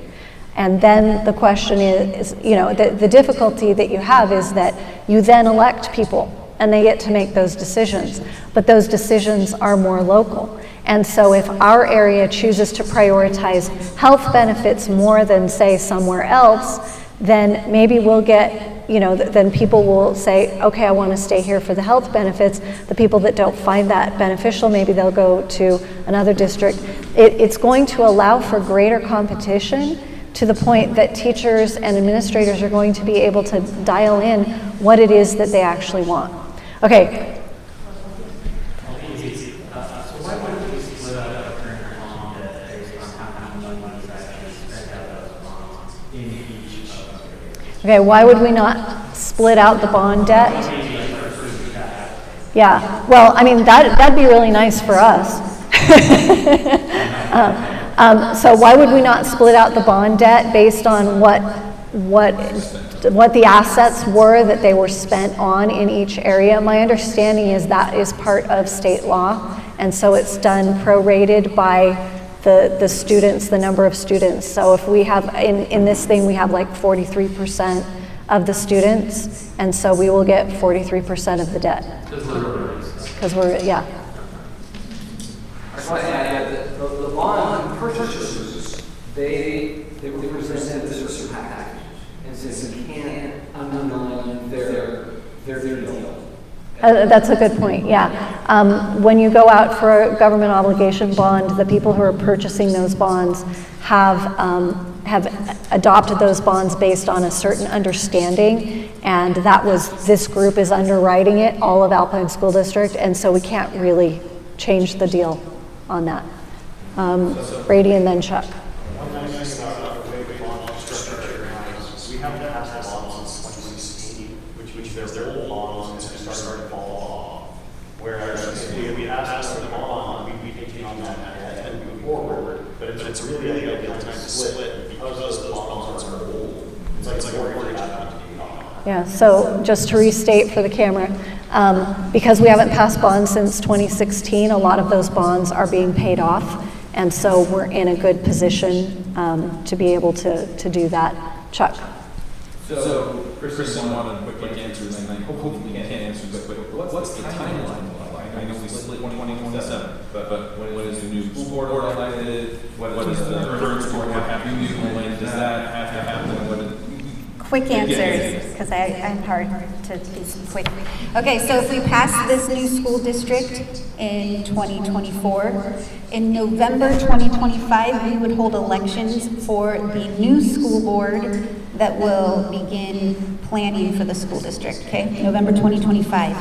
Speaker 8: And then the question is, the difficulty that you have is that you then elect people and they get to make those decisions, but those decisions are more local. And so if our area chooses to prioritize health benefits more than, say, somewhere else, then maybe we'll get, then people will say, okay, I want to stay here for the health benefits. The people that don't find that beneficial, maybe they'll go to another district. It's going to allow for greater competition to the point that teachers and administrators are going to be able to dial in what it is that they actually want. Okay. Okay, why would we not split out the bond debt? Yeah, well, I mean, that'd be really nice for us. So why would we not split out the bond debt based on what the assets were that they were spent on in each area? My understanding is that is part of state law, and so it's done prorated by the students, the number of students. So if we have, in this thing, we have like 43% of the students, and so we will get 43% of the debt. Because we're, yeah.
Speaker 9: I just want to add that the bond purchasers, they represent this as a package, and since you can't undermine their deal.
Speaker 8: That's a good point, yeah. When you go out for a government obligation bond, the people who are purchasing those bonds have adopted those bonds based on a certain understanding, and that was, this group is underwriting it, all of Alpine School District, and so we can't really change the deal on that. Brady and then Chuck.
Speaker 11: One nice thing about the way the bond structure is we haven't passed the bonds since 2016, which they're old bonds and they started to fall off. Whereas if we asked for the bond, we take on that debt and move forward. But it's really a good time to split because those bonds are old. It's like mortgage having to be off.
Speaker 8: Yeah, so just to restate for the camera, because we haven't passed bonds since 2016, a lot of those bonds are being paid off, and so we're in a good position to be able to do that. Chuck?
Speaker 2: So, Chris, I wanted a quick answer, and I hopefully we can't answer, but what's the timeline like? I know we split 2027, but when is the new school board elected? What is the current school board have to do? When does that have to happen?
Speaker 7: Quick answers, because I'm hard to be quick. Okay, so if we pass this new school district in 2024, in November 2025, we would hold elections for the new school board that will begin planning for the school district, okay? November 2025.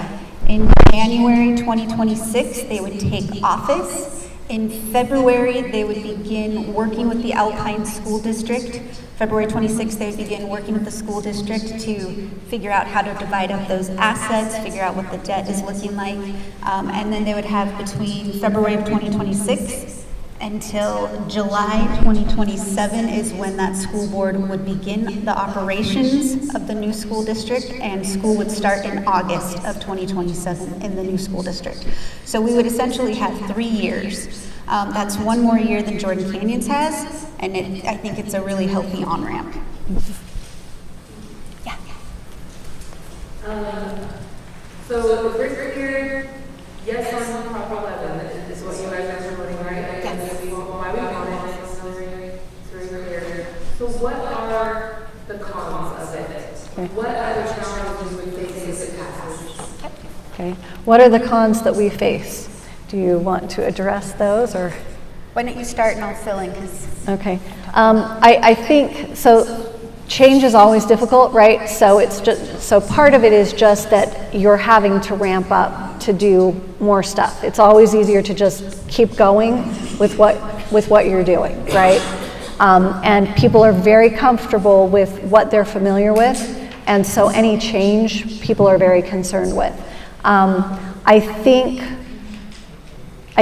Speaker 7: In January 2026, they would take office. In February, they would begin working with the Alpine School District. February 26th, they would begin working with the school district to figure out how to divide up those assets, figure out what the debt is looking like. And then they would have between February of 2026 until July 2027 is when that school board would begin the operations of the new school district, and school would start in August of 2027 in the new school district. So we would essentially have 3 years. That's one more year than Jordan Canyons has, and I think it's a really healthy on-ramp. Yeah.
Speaker 12: So the first year, yes, on Prop 11 is what you guys are voting, right? And why we want it, it's very clear. So what are the cons of it? What other challenges would we face if it passes?
Speaker 8: Okay. What are the cons that we face? Do you want to address those, or?
Speaker 7: Why don't you start and I'll fill in, because.
Speaker 8: Okay. I think, so change is always difficult, right? So it's just, so part of it is just that you're having to ramp up to do more stuff. It's always easier to just keep going with what you're doing, right? And people are very comfortable with what they're familiar with, and so any change people are very concerned with. I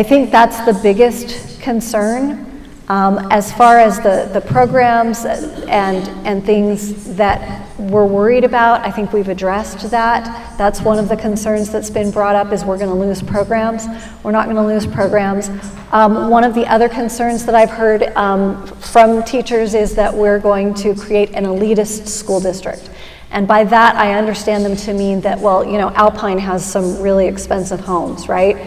Speaker 8: think that's the biggest concern. As far as the programs and things that we're worried about, I think we've addressed that. That's one of the concerns that's been brought up, is we're going to lose programs. We're not going to lose programs. One of the other concerns that I've heard from teachers is that we're going to create an elitist school district. And by that, I understand them to mean that, well, you know, Alpine has some really expensive homes, right?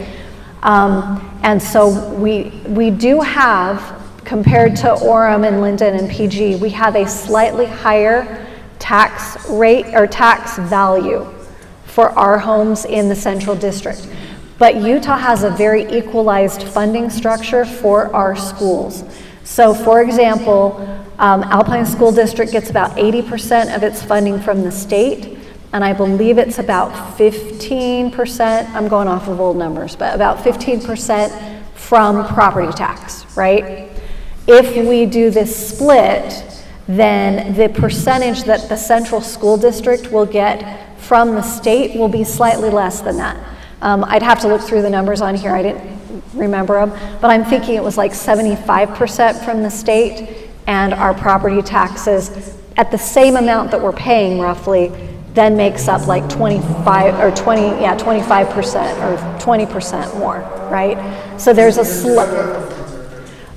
Speaker 8: And so we do have, compared to Orem and Linden and PG, we have a slightly higher tax rate or tax value for our homes in the Central District. But Utah has a very equalized funding structure for our schools. So for example, Alpine School District gets about 80% of its funding from the state, and I believe it's about 15%, I'm going off of old numbers, but about 15% from property tax, right? If we do this split, then the percentage that the Central School District will get from the state will be slightly less than that. I'd have to look through the numbers on here, I didn't remember them, but I'm thinking it was like 75% from the state, and our property taxes at the same amount that we're paying roughly then makes up like 25% or 20% more, right? So there's a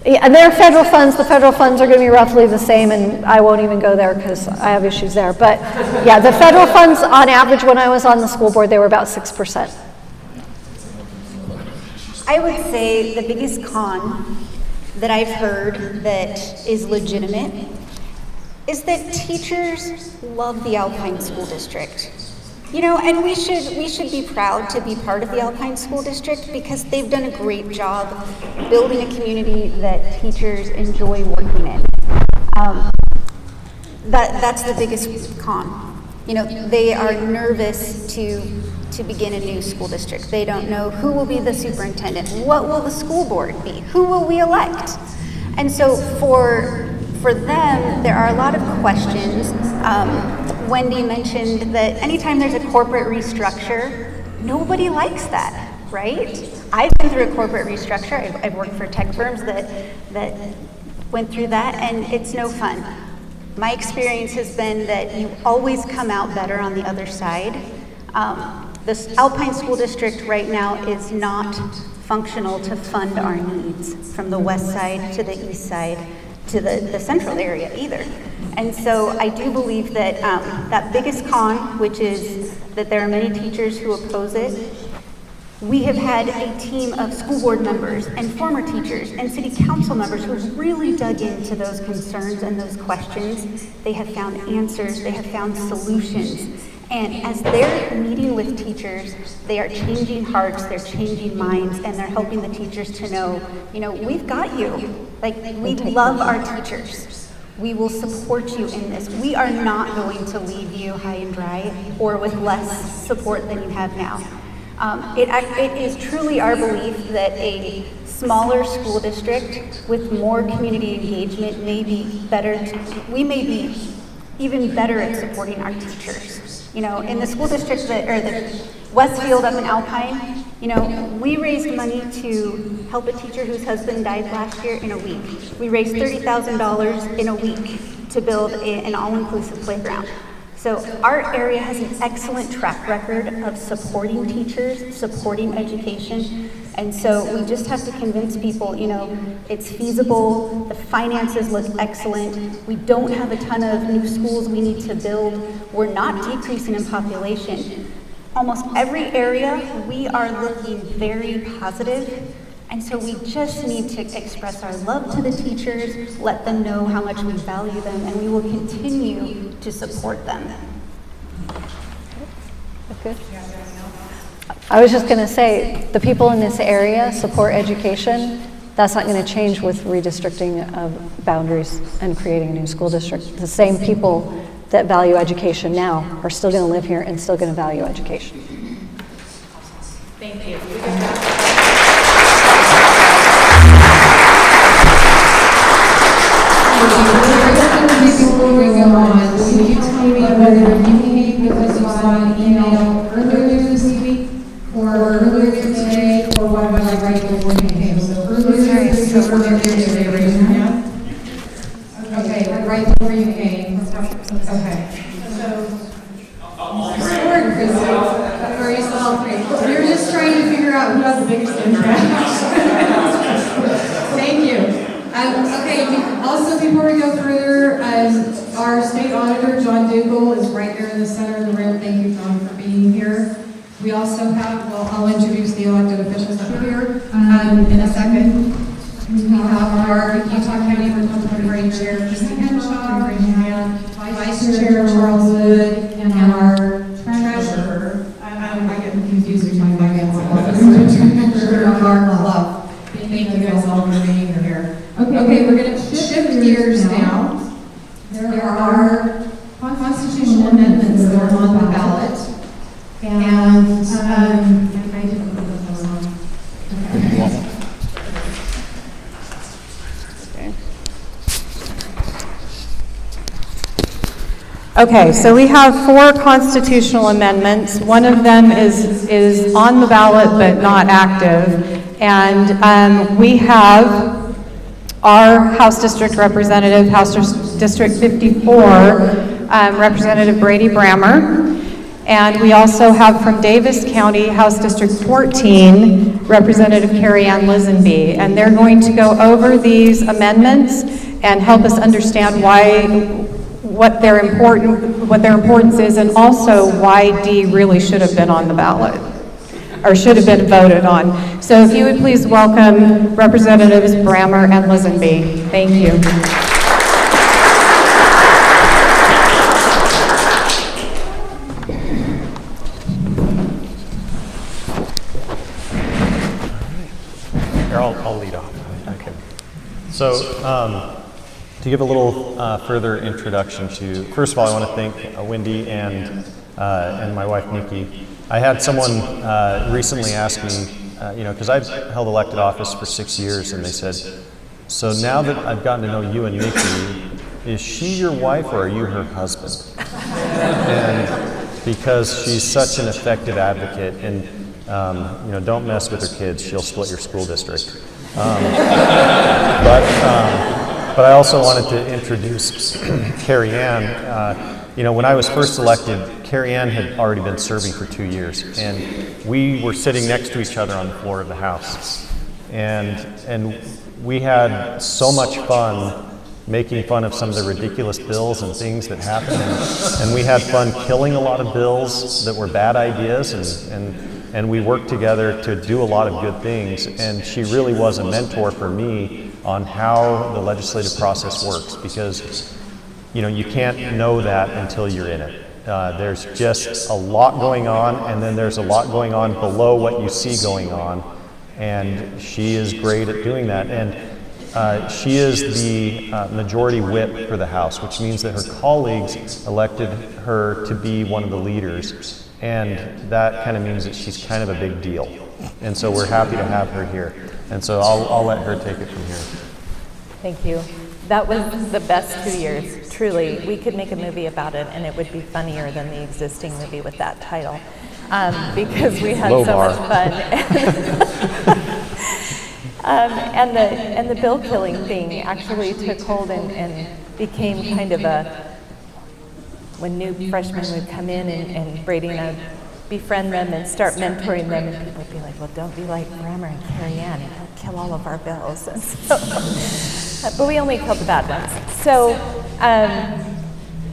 Speaker 8: and their federal funds, the federal funds are going to be roughly the same, and I won't even go there because I have issues there. But yeah, the federal funds on average when I was on the school board, they were about 6%.
Speaker 7: I would say the biggest con that I've heard that is legitimate is that teachers love the Alpine School District. You know, and we should be proud to be part of the Alpine School District because they've done a great job building a community that teachers enjoy working in. That's the biggest con. You know, they are nervous to begin a new school district. They don't know who will be the superintendent, what will the school board be, who will we elect? And so for them, there are a lot of questions. Wendy mentioned that anytime there's a corporate restructure, nobody likes that, right? I've been through a corporate restructure. I've worked for tech firms that went through that, and it's no fun. My experience has been that you always come out better on the other side. This Alpine School District right now is not functional to fund our needs from the west side to the east side to the central area either. And so I do believe that that biggest con, which is that there are many teachers who oppose it, we have had a team of school board members and former teachers and city council members who have really dug into those concerns and those questions. They have found answers, they have found solutions. And as they're meeting with teachers, they are changing hearts, they're changing minds, and they're helping the teachers to know, you know, we've got you. Like, we love our teachers. We will support you in this. We are not going to leave you high and dry or with less support than you have now. It is truly our belief that a smaller school district with more community engagement may be better. We may be even better at supporting our teachers. You know, in the school district the Westfield up in Alpine, you know, we raised money to help a teacher whose husband died last year in a week. We raised $30,000 in a week to build an all-inclusive playground. So our area has an excellent track record of supporting teachers, supporting education, and so we just have to convince people, you know, it's feasible, the finances look excellent, we don't have a ton of new schools we need to build, we're not decreasing in population. Almost every area, we are looking very positive, and so we just need to express our love to the teachers, let them know how much we value them, and we will continue to support them.
Speaker 8: Good. I was just going to say, the people in this area support education. That's not going to change with redistricting of boundaries and creating a new school district. The same people that value education now are still going to live here and still going to value education.
Speaker 12: Thank you. Before we go on, can you tell me whether you came because you saw an email earlier this week, or earlier today, or what was I right before you came? So earlier today, raise your hand. Okay, right before you came. Okay. Or you saw all three. You're just trying to figure out who has the biggest impact. Thank you. Okay, also before we go further, our state auditor, John Dougal, is right there in the center of the room. Thank you, John, for being here. We also have, well, I'll introduce the elected officials up here in a second. We have our Utah County Republican Party Chair, Christy Henshaw, Vice Chair
Speaker 13: Chair Charles Hood and our treasurer, I get confused between my treasurer and our love. Thank you guys all for being here. Okay, we're going to shift gears now. There are constitutional amendments that are on the ballot. And I didn't put those on.
Speaker 1: Okay, so we have 4 constitutional amendments. One of them is on the ballot but not active. And we have our House District Representative, House District 54, Representative Brady Brammer. And we also have from Davis County, House District 14, Representative Karianne Lisonbee. And they're going to go over these amendments and help us understand what their importance is, and also why D really should have been on the ballot, or should have been voted on. So if you would please welcome Representatives Brammer and Lisonbee. Thank you.
Speaker 11: Here, I'll lead off. Okay. So, to give a little further introduction to, first of all, I want to thank Wendy and my wife Nicki. I had someone recently ask me, because I've held elected office for 6 years, and they said, so now that I've gotten to know you and Nicki, is she your wife or are you her husband? And because she's such an effective advocate, and don't mess with her kids, she'll split your school district. But I also wanted to introduce Karianne. When I was first elected, Karianne had already been serving for 2 years, and we were sitting next to each other on the floor of the House. And we had so much fun making fun of some of the ridiculous bills and things that happened. And we had fun killing a lot of bills that were bad ideas, and we worked together to do a lot of good things. And she really was a mentor for me on how the legislative process works, because you can't know that until you're in it. There's just a lot going on, and then there's a lot going on below what you see going on, and she is great at doing that. And she is the majority whip for the House, which means that her colleagues elected her to be one of the leaders, and that kind of means that she's kind of a big deal. And so we're happy to have her here. And so I'll let her take it from here.
Speaker 14: Thank you. That was the best 2 years, truly. We could make a movie about it, and it would be funnier than the existing movie with that title, because we had so much fun. And the bill killing thing actually took hold and became kind of when new freshmen would come in and Brady and I would befriend them and start mentoring them, and people would be like, well, don't be like Brammer and Karianne, and he'll kill all of our bills. And so, but we only killed the bad ones. So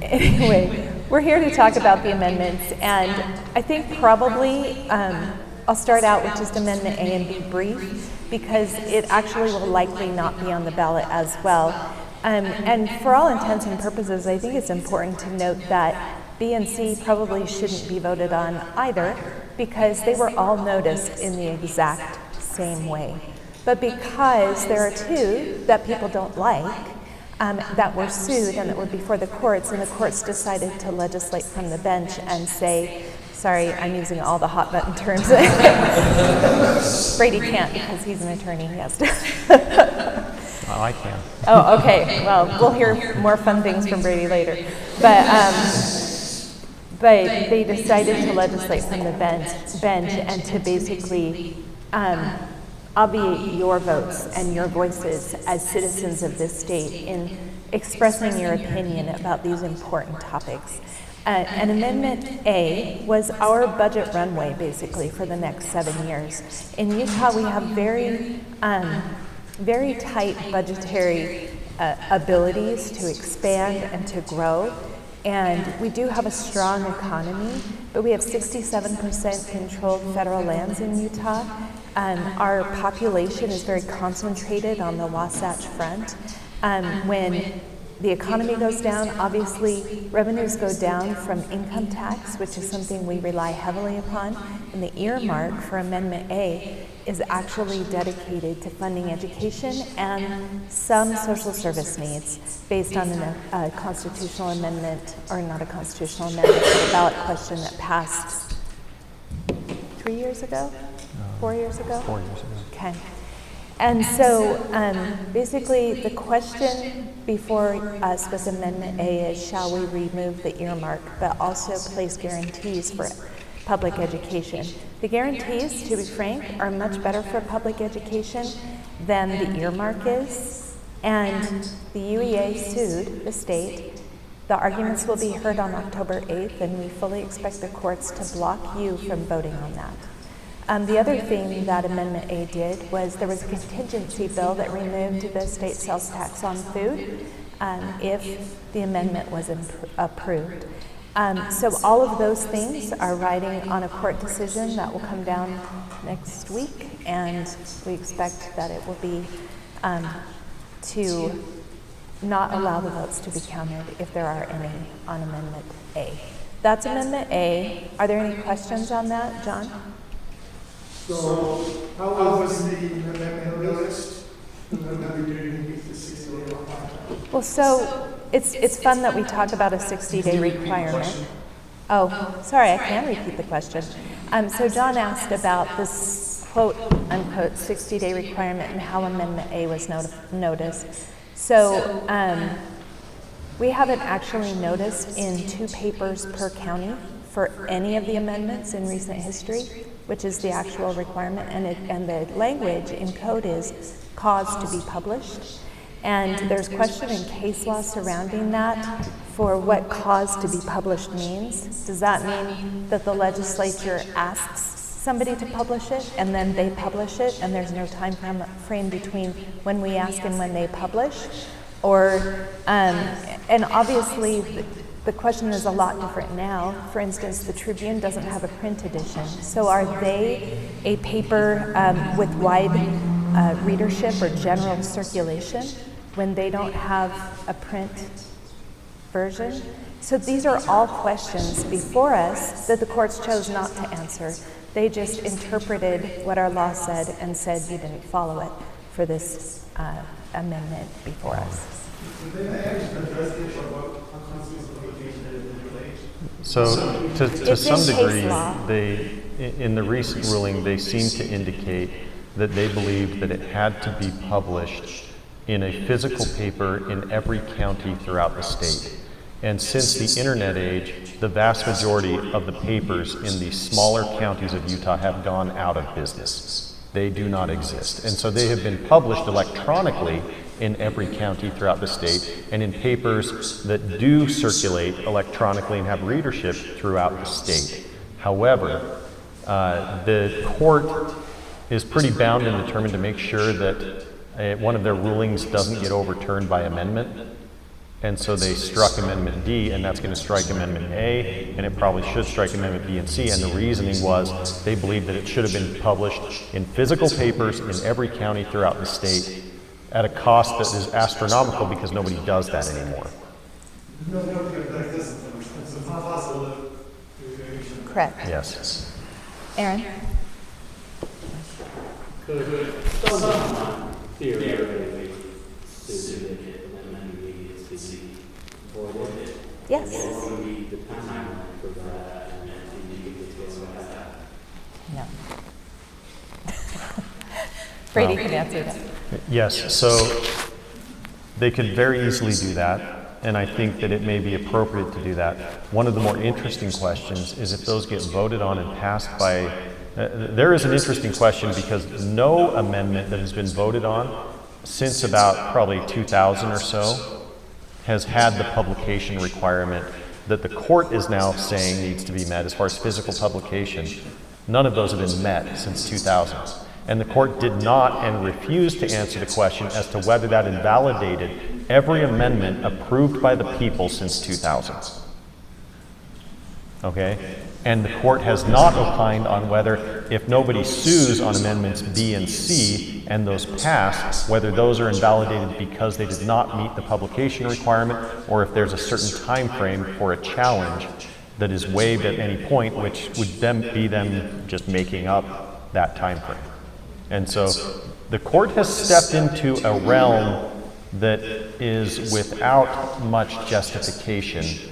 Speaker 14: anyway, we're here to talk about the amendments, and I think probably I'll start out with just Amendment A and B brief, because it actually will likely not be on the ballot as well. And for all intents and purposes, I think it's important to note that B and C probably shouldn't be voted on either, because they were all noticed in the exact same way. But because there are 2 that people don't like, that were sued and that were before the courts, and the courts decided to legislate from the bench and say, sorry, I'm using all the hot button terms. Brady can't because he's an attorney, he has to.
Speaker 11: Oh, I can.
Speaker 14: Oh, okay. Well, we'll hear more fun things from Brady later. But they decided to legislate from the bench and to basically obviate your votes and your voices as citizens of this state in expressing your opinion about these important topics. And Amendment A was our budget runway, basically, for the next 7 years. In Utah, we have very tight budgetary abilities to expand and to grow. And we do have a strong economy, but we have 67% controlled federal lands in Utah. Our population is very concentrated on the Wasatch Front. the economy goes down, obviously revenues go down from income tax, which is something we rely heavily upon, and the earmark for Amendment A is actually dedicated to funding education and some social service needs based on a constitutional amendment, or not a constitutional amendment, but a ballot question that passed 3 years ago? 4 years ago?
Speaker 15: 4 years ago.
Speaker 14: Okay. And so basically the question before us with Amendment A is, shall we remove the earmark, but also place guarantees for public education? The guarantees, to be frank, are much better for public education than the earmark is. And the UEA sued the state. The arguments will be heard on October 8th, and we fully expect the courts to block you from voting on that. The other thing that Amendment A did was there was a contingency bill that removed the state sales tax on food if the amendment was approved. So all of those things are riding on a court decision that will come down next week, and we expect that it will be to not allow the votes to be counted if there are any on Amendment A. That's Amendment A. Are there any questions on that, John?
Speaker 6: So, how was the amendment noticed?
Speaker 14: Well, so it's fun that we talk about a 60-day requirement. Oh, sorry, I can repeat the question. So John asked about this quote unquote 60-day requirement and how Amendment A was noticed. So we haven't actually noticed in 2 papers per county for any of the amendments in recent history, which is the actual requirement, and the language in code is cause to be published. And there's question in case law surrounding that for what cause to be published means. Does that mean that the legislature asks somebody to publish it and then they publish it and there's no time frame between when we ask and when they publish? Or, and obviously the question is a lot different now. For instance, the Tribune doesn't have a print edition. So are they a paper with wide readership or general circulation when they don't have a print version? So these are all questions before us that the courts chose not to answer. They just interpreted what our law said and said you didn't follow it for this amendment before us.
Speaker 15: So to some degree, they, in the recent ruling, they seem to indicate that they believed that it had to be published in a physical paper in every county throughout the state. And since the internet age, the vast majority of the papers in the smaller counties of Utah have gone out of business. They do not exist. And so they have been published electronically in every county throughout the state, and in papers that do circulate electronically and have readership throughout the state. However, the court is pretty bound and determined to make sure that one of their rulings doesn't get overturned by amendment. And so they struck Amendment D, and that's going to strike Amendment A, and it probably should strike Amendment B and C. And the reasoning was they believed that it should have been published in physical papers in every county throughout the state at a cost that is astronomical because nobody does that anymore.
Speaker 14: Correct.
Speaker 15: Yes.
Speaker 14: Aaron?
Speaker 5: Could someone theoretically submit an amendment to be voided?
Speaker 14: Yes.
Speaker 5: What would be the timeline for that, and then you get to go back?
Speaker 14: No. Brady can answer that.
Speaker 15: Yes, so they could very easily do that, and I think that it may be appropriate to do that. One of the more interesting questions is if those get voted on and passed by, there is an interesting question because no amendment that has been voted on since about probably 2000 or so has had the publication requirement that the court is now saying needs to be met as far as physical publication. None of those have been met since 2000. And the court did not and refused to answer the question as to whether that invalidated every amendment approved by the people since 2000. Okay? And the court has not opined on whether, if nobody sues on amendments B and C and those pass, whether those are invalidated because they did not meet the publication requirement, or if there's a certain time frame for a challenge that is waived at any point, which would then be them just making up that time frame. And so the court has stepped into a realm that is without much justification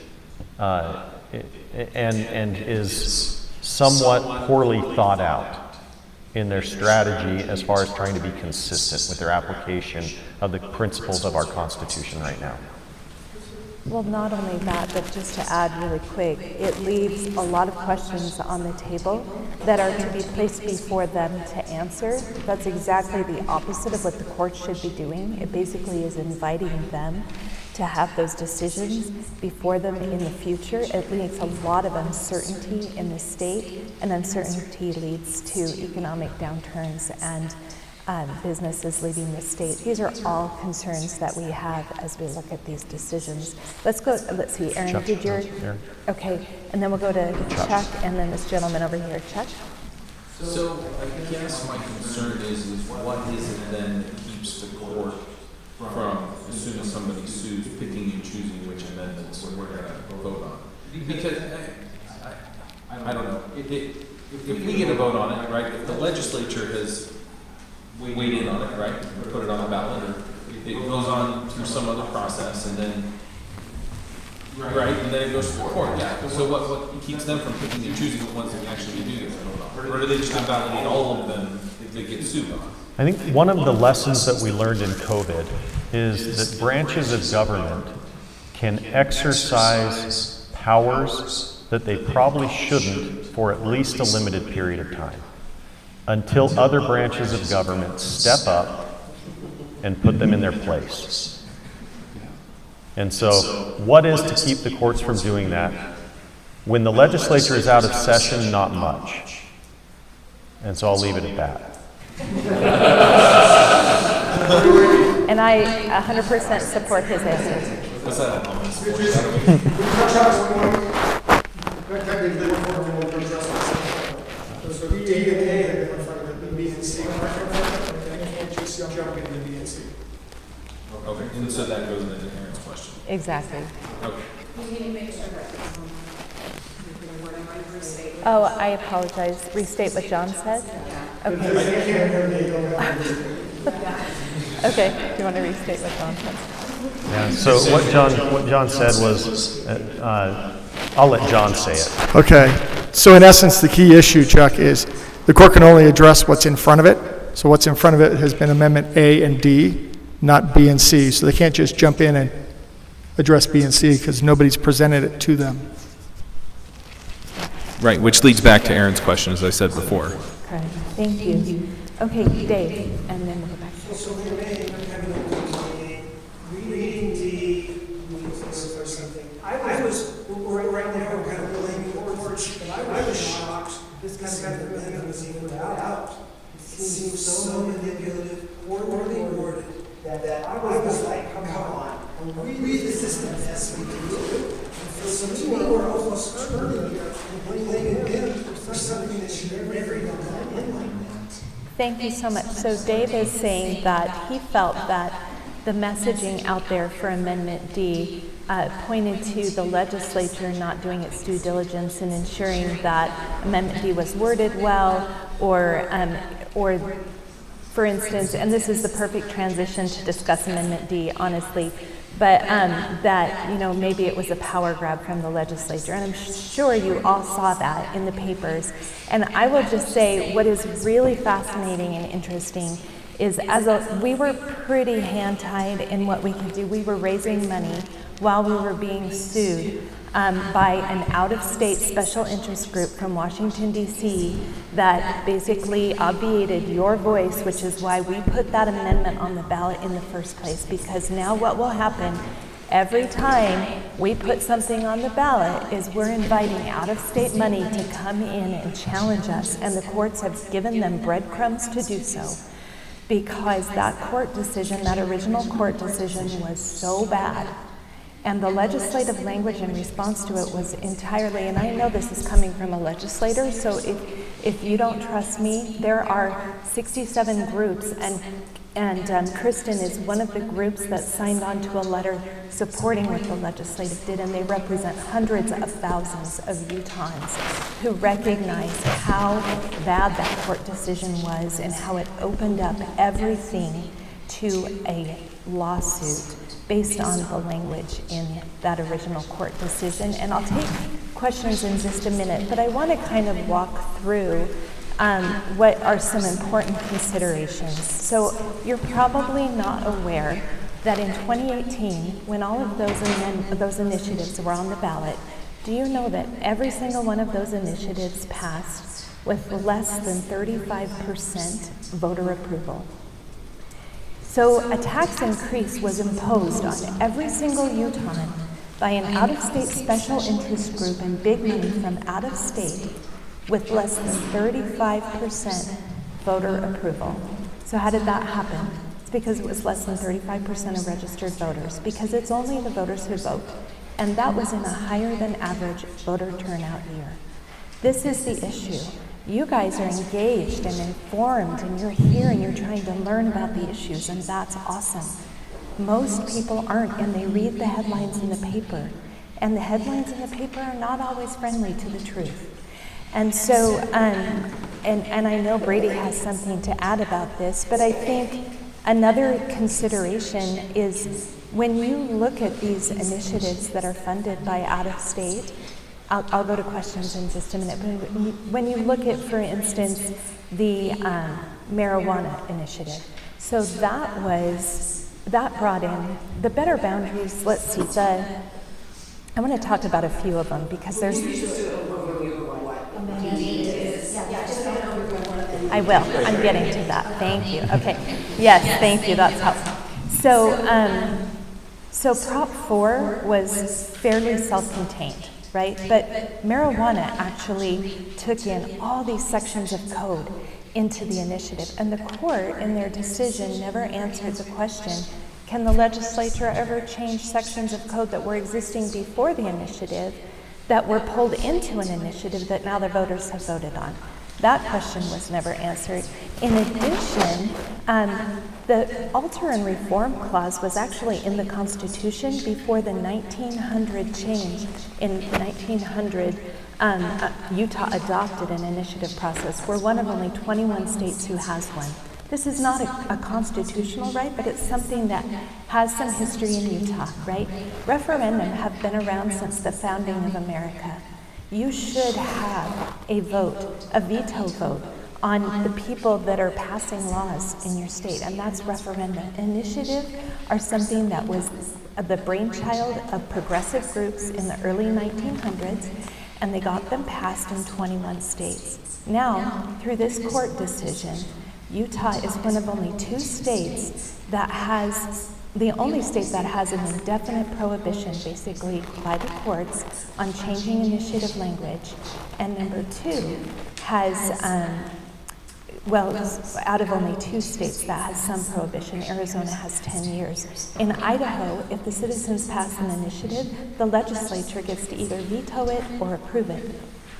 Speaker 15: and is somewhat poorly thought out in their strategy as far as trying to be consistent with their application of the principles of our Constitution right now.
Speaker 14: Well, not only that, but just to add really quick, it leaves a lot of questions on the table that are to be placed before them to answer. That's exactly the opposite of what the court should be doing. It basically is inviting them to have those decisions before them in the future. It leaves a lot of uncertainty in the state, and uncertainty leads to economic downturns and businesses leaving the state. These are all concerns that we have as we look at these decisions. Let's see, Aaron,
Speaker 15: Chuck,
Speaker 14: did your,
Speaker 15: Aaron.
Speaker 14: Okay, and then we'll go to Chuck, and then this gentleman over here. Chuck?
Speaker 10: So I guess my concern is what is it then that keeps the court from, as soon as somebody sues, picking and choosing which amendments we're going to vote on? Because I don't know. If we get a vote on it, right, if the legislature has weighed in on it, right, or put it on the ballot, or it goes on through some other process, and then, right, and then it goes to the court, yeah. So what keeps them from picking and choosing the ones that we actually do get to vote on? Or do they just invalidate all of them if they get sued on?
Speaker 15: I think one of the lessons that we learned in COVID is that branches of government can exercise powers that they probably shouldn't for at least a limited period of time, until other branches of government step up and put them in their place. And so, what is to keep the courts from doing that? When the legislature is out of session, not much. And so I'll leave it at that.
Speaker 14: And I 100% support his answer.
Speaker 10: What's that?
Speaker 6: So B and A in front of it, B and C, and can't just jump into B and C.
Speaker 10: Okay, and so that goes into Aaron's question.
Speaker 14: Exactly.
Speaker 10: Okay.
Speaker 14: Oh, I apologize. Restate what John said? Okay. Okay, do you want to restate what John said?
Speaker 15: Yeah, so what John said was, I'll let John say it.
Speaker 6: Okay, so in essence, the key issue, Chuck, is the court can only address what's in front of it. So what's in front of it has been Amendment A and D, not B and C. So they can't just jump in and address B and C because nobody's presented it to them.
Speaker 10: Right, which leads back to Aaron's question, as I said before.
Speaker 14: Okay, thank you. Okay, Dave, and then we'll go back.
Speaker 6: So reading D or something. I was right now we're kind of blaming the courts, and I was shocked. This kind of amendment was even put out. It seems so manipulative, poorly worded that I was like, come on, read this is the best we can do. So to me, we're almost turning here and blaming them for something that should never even come in like that.
Speaker 14: Thank you so much. So Dave is saying that he felt that the messaging out there for Amendment D pointed to the legislature not doing its due diligence in ensuring that Amendment D was worded well, or for instance, and this is the perfect transition to discuss Amendment D, honestly, but that, maybe it was a power grab from the legislature. And I'm sure you all saw that in the papers. And I will just say what is really fascinating and interesting is we were pretty hand-tied in what we could do. We were raising money while we were being sued by an out-of-state special interest group from Washington, D.C. that basically obviated your voice, which is why we put that amendment on the ballot in the first place. Because now what will happen every time we put something on the ballot is we're inviting out-of-state money to come in and challenge us, and the courts have given them breadcrumbs to do so. Because that court decision, that original court decision, was so bad. And the legislative language in response to it was entirely, and I know this is coming from a legislator, so if you don't trust me, there are 67 groups, and Kristen is one of the groups that signed on to a letter supporting what the legislative did, and they represent hundreds of thousands of Utahns who recognize how bad that court decision was and how it opened up everything to a lawsuit based on the language in that original court decision. And I'll take questions in just a minute, but I want to kind of walk through what are some important considerations. So you're probably not aware that in 2018, when all of those initiatives were on the ballot, do you know that every single one of those initiatives passed with less than 35% voter approval? So a tax increase was imposed on every single Utahn by an out-of-state special interest group and big money from out of state with less than 35% voter approval. So how did that happen? It's because it was less than 35% of registered voters, because it's only the voters who vote. And that was in a higher than average voter turnout year. This is the issue. You guys are engaged and informed, and you're here and you're trying to learn about the issues, and that's awesome. Most people aren't, and they read the headlines in the paper. And the headlines in the paper are not always friendly to the truth. And so, and I know Brady has something to add about this, but I think another consideration is when you look at these initiatives that are funded by out of state, I'll go to questions in just a minute, but when you look at, for instance, the marijuana initiative, so that brought in the better boundaries. Let's see, I want to talk about a few of them because there's. I will. I'm getting to that. Thank you. Okay. Yes, thank you. That's helpful. So Prop 4 was fairly self-contained, right? But marijuana actually took in all these sections of code into the initiative. And the court, in their decision, never answered the question, can the legislature ever change sections of code that were existing before the initiative that were pulled into an initiative that now the voters have voted on? That question was never answered. In addition, the Alter and Reform Clause was actually in the Constitution before the 1900 change. In 1900, Utah adopted an initiative process. We're one of only 21 states who has one. This is not a constitutional right, but it's something that has some history in Utah, right? Referendum have been around since the founding of America. You should have a vote, a veto vote, on the people that are passing laws in your state, and that's referendum. Initiatives are something that was the brainchild of progressive groups in the early 1900s, and they got them passed in 21 states. Now, through this court decision, Utah is one of only two states that has, the only state that has an indefinite prohibition, basically by the courts, on changing initiative language. And number two has, out of only two states that has some prohibition, Arizona has 10 years. In Idaho, if the citizens pass an initiative, the legislature gets to either veto it or approve it.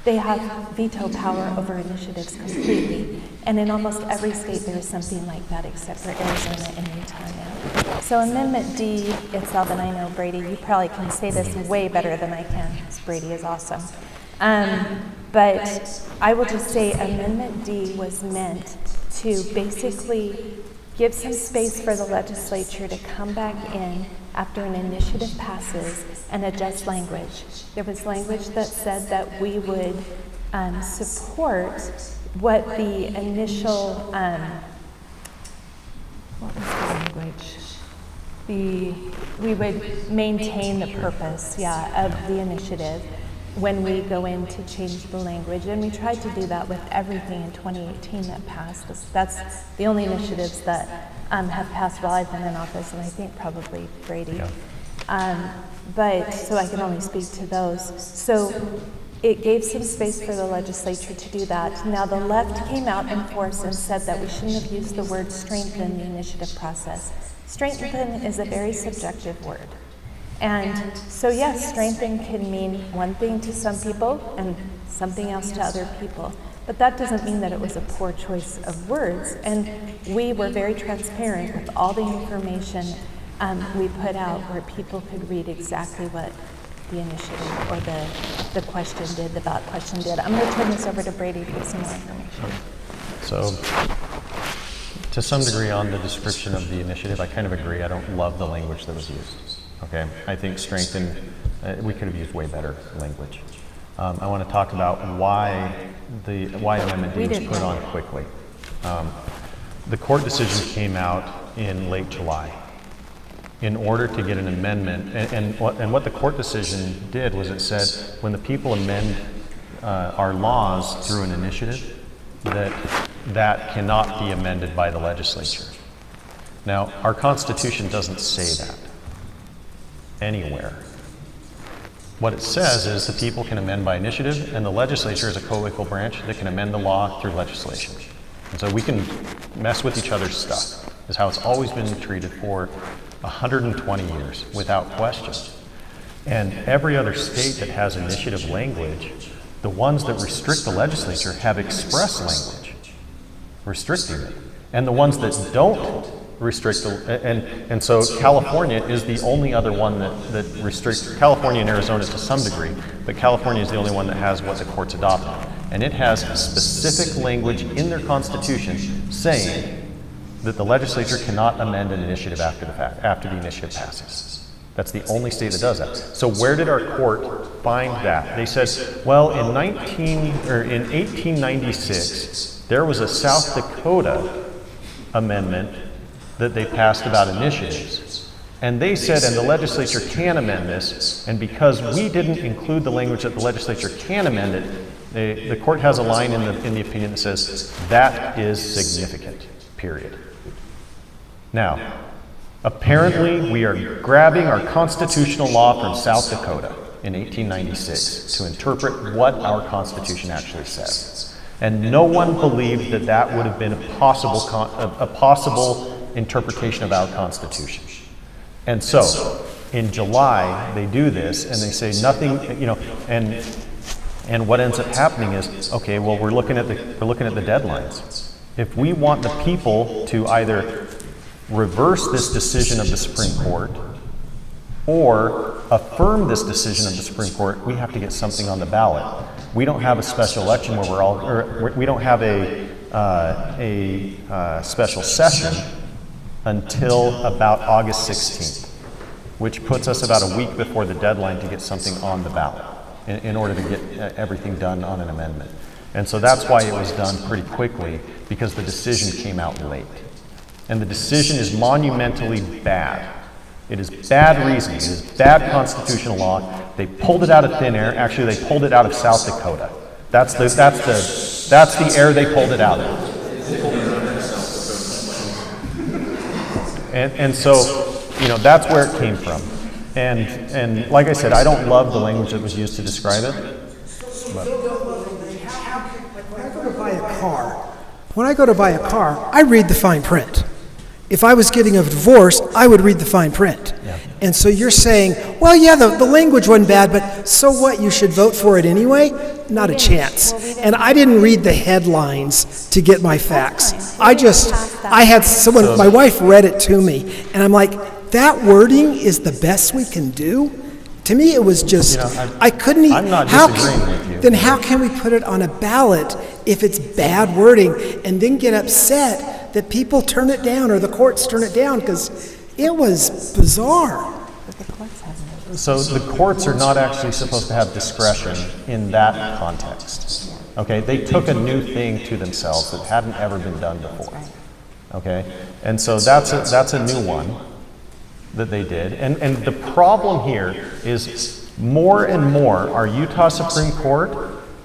Speaker 14: They have veto power over initiatives completely. And in almost every state there is something like that except for Arizona and Utah now. So Amendment D itself, and I know Brady, you probably can say this way better than I can, because Brady is awesome. But I will just say Amendment D was meant to basically give some space for the legislature to come back in after an initiative passes and adjust language. There was language that said that we would support what the initial, what was the language? We would maintain the purpose, of the initiative when we go in to change the language. And we tried to do that with everything in 2018 that passed. That's the only initiatives that have passed while I've been in office, and I think probably Brady. But so I can only speak to those. So it gave some space for the legislature to do that. Now the left came out in force and said that we shouldn't have used the word strengthen the initiative process. Strengthen is a very subjective word. And so yes, strengthen can mean one thing to some people and something else to other people. But that doesn't mean that it was a poor choice of words. And we were very transparent with all the information we put out where people could read exactly what the initiative or the question did, the ballot question did. I'm going to turn this over to Brady for some more information.
Speaker 15: So, to some degree on the description of the initiative, I kind of agree. I don't love the language that was used. Okay, I think strengthen, we could have used way better language. I want to talk about why Amendment D was put on quickly. The court decision came out in late July. In order to get an amendment, and what the court decision did was it said when the people amend our laws through an initiative, that cannot be amended by the legislature. Now, our Constitution doesn't say that anywhere. What it says is the people can amend by initiative, and the legislature is a co-equal branch that can amend the law through legislation. And so we can mess with each other's stuff, is how it's always been treated for 120 years, without question. And every other state that has initiative language, the ones that restrict the legislature have express language restricting it. And the ones that don't restrict, and so California is the only other one that restricts, California and Arizona to some degree, but California is the only one that has what the courts adopted. And it has specific language in their constitution saying that the legislature cannot amend an initiative after the fact, after the initiative passes. That's the only state that does that. So where did our court find that? They said, well, in 1896, there was a South Dakota amendment that they passed about initiatives. And they said, and the legislature can amend this, and because we didn't include the language that the legislature can amend it, the court has a line in the opinion that says, that is significant, period. Now, apparently we are grabbing our constitutional law from South Dakota in 1896 to interpret what our Constitution actually says. And no one believed that that would have been a possible interpretation of our Constitution. And so, in July, they do this, and they say nothing, and what ends up happening is, okay, well, we're looking at the deadlines. If we want the people to either reverse this decision of the Supreme Court or affirm this decision of the Supreme Court, we have to get something on the ballot. We don't have a special election where we don't have a special session until about August 16th, which puts us about a week before the deadline to get something on the ballot in order to get everything done on an amendment. And so that's why it was done pretty quickly, because the decision came out late. And the decision is monumentally bad. It is bad reasoning. It is bad constitutional law. They pulled it out of thin air. Actually, they pulled it out of South Dakota. That's the air they pulled it out of. And so, that's where it came from. And like I said, I don't love the language that was used to describe it. But.
Speaker 6: When I go to buy a car, I read the fine print. If I was getting a divorce, I would read the fine print.
Speaker 15: Yeah.
Speaker 6: And so you're saying, well, yeah, the language wasn't bad, but so what? You should vote for it anyway? Not a chance. And I didn't read the headlines to get my facts. I had someone, my wife read it to me, and I'm like, that wording is the best we can do? To me, it was just, I couldn't even.
Speaker 15: I'm not disagreeing with you.
Speaker 6: Then how can we put it on a ballot if it's bad wording and then get upset that people turn it down or the courts turn it down? Because it was bizarre.
Speaker 15: So the courts are not actually supposed to have discretion in that context. Okay, they took a new thing to themselves that hadn't ever been done before. Okay, and so that's a new one that they did. And the problem here is more and more our Utah Supreme Court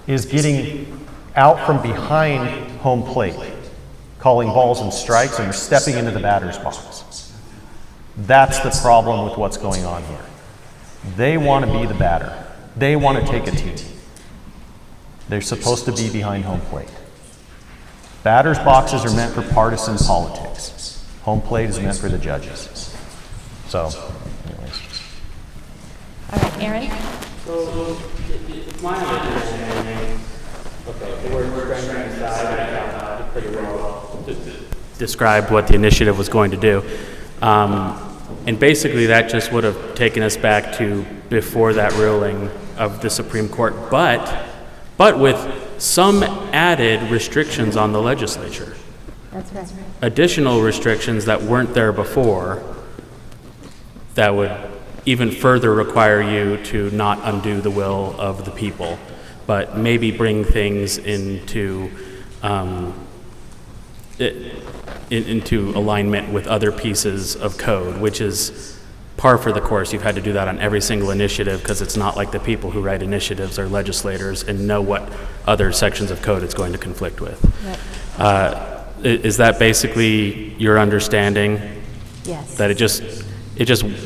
Speaker 15: is getting out from behind home plate, calling balls and strikes, and they're stepping into the batter's box. That's the problem with what's going on here. They want to be the batter. They want to take a tee. They're supposed to be behind home plate. Batter's boxes are meant for partisan politics. Home plate is meant for the judges. So, anyways.
Speaker 14: Aaron?
Speaker 5: So, it's my understanding, okay, we're trying to decide pretty well described what the initiative was going to do. And basically that just would have taken us back to before that ruling of the Supreme Court, but with some added restrictions on the legislature.
Speaker 14: That's right.
Speaker 5: Additional restrictions that weren't there before that would even further require you to not undo the will of the people, but maybe bring things into into alignment with other pieces of code, which is par for the course. You've had to do that on every single initiative because it's not like the people who write initiatives are legislators and know what other sections of code it's going to conflict with.
Speaker 14: Yep.
Speaker 5: Is that basically your understanding?
Speaker 14: Yes.
Speaker 5: That it just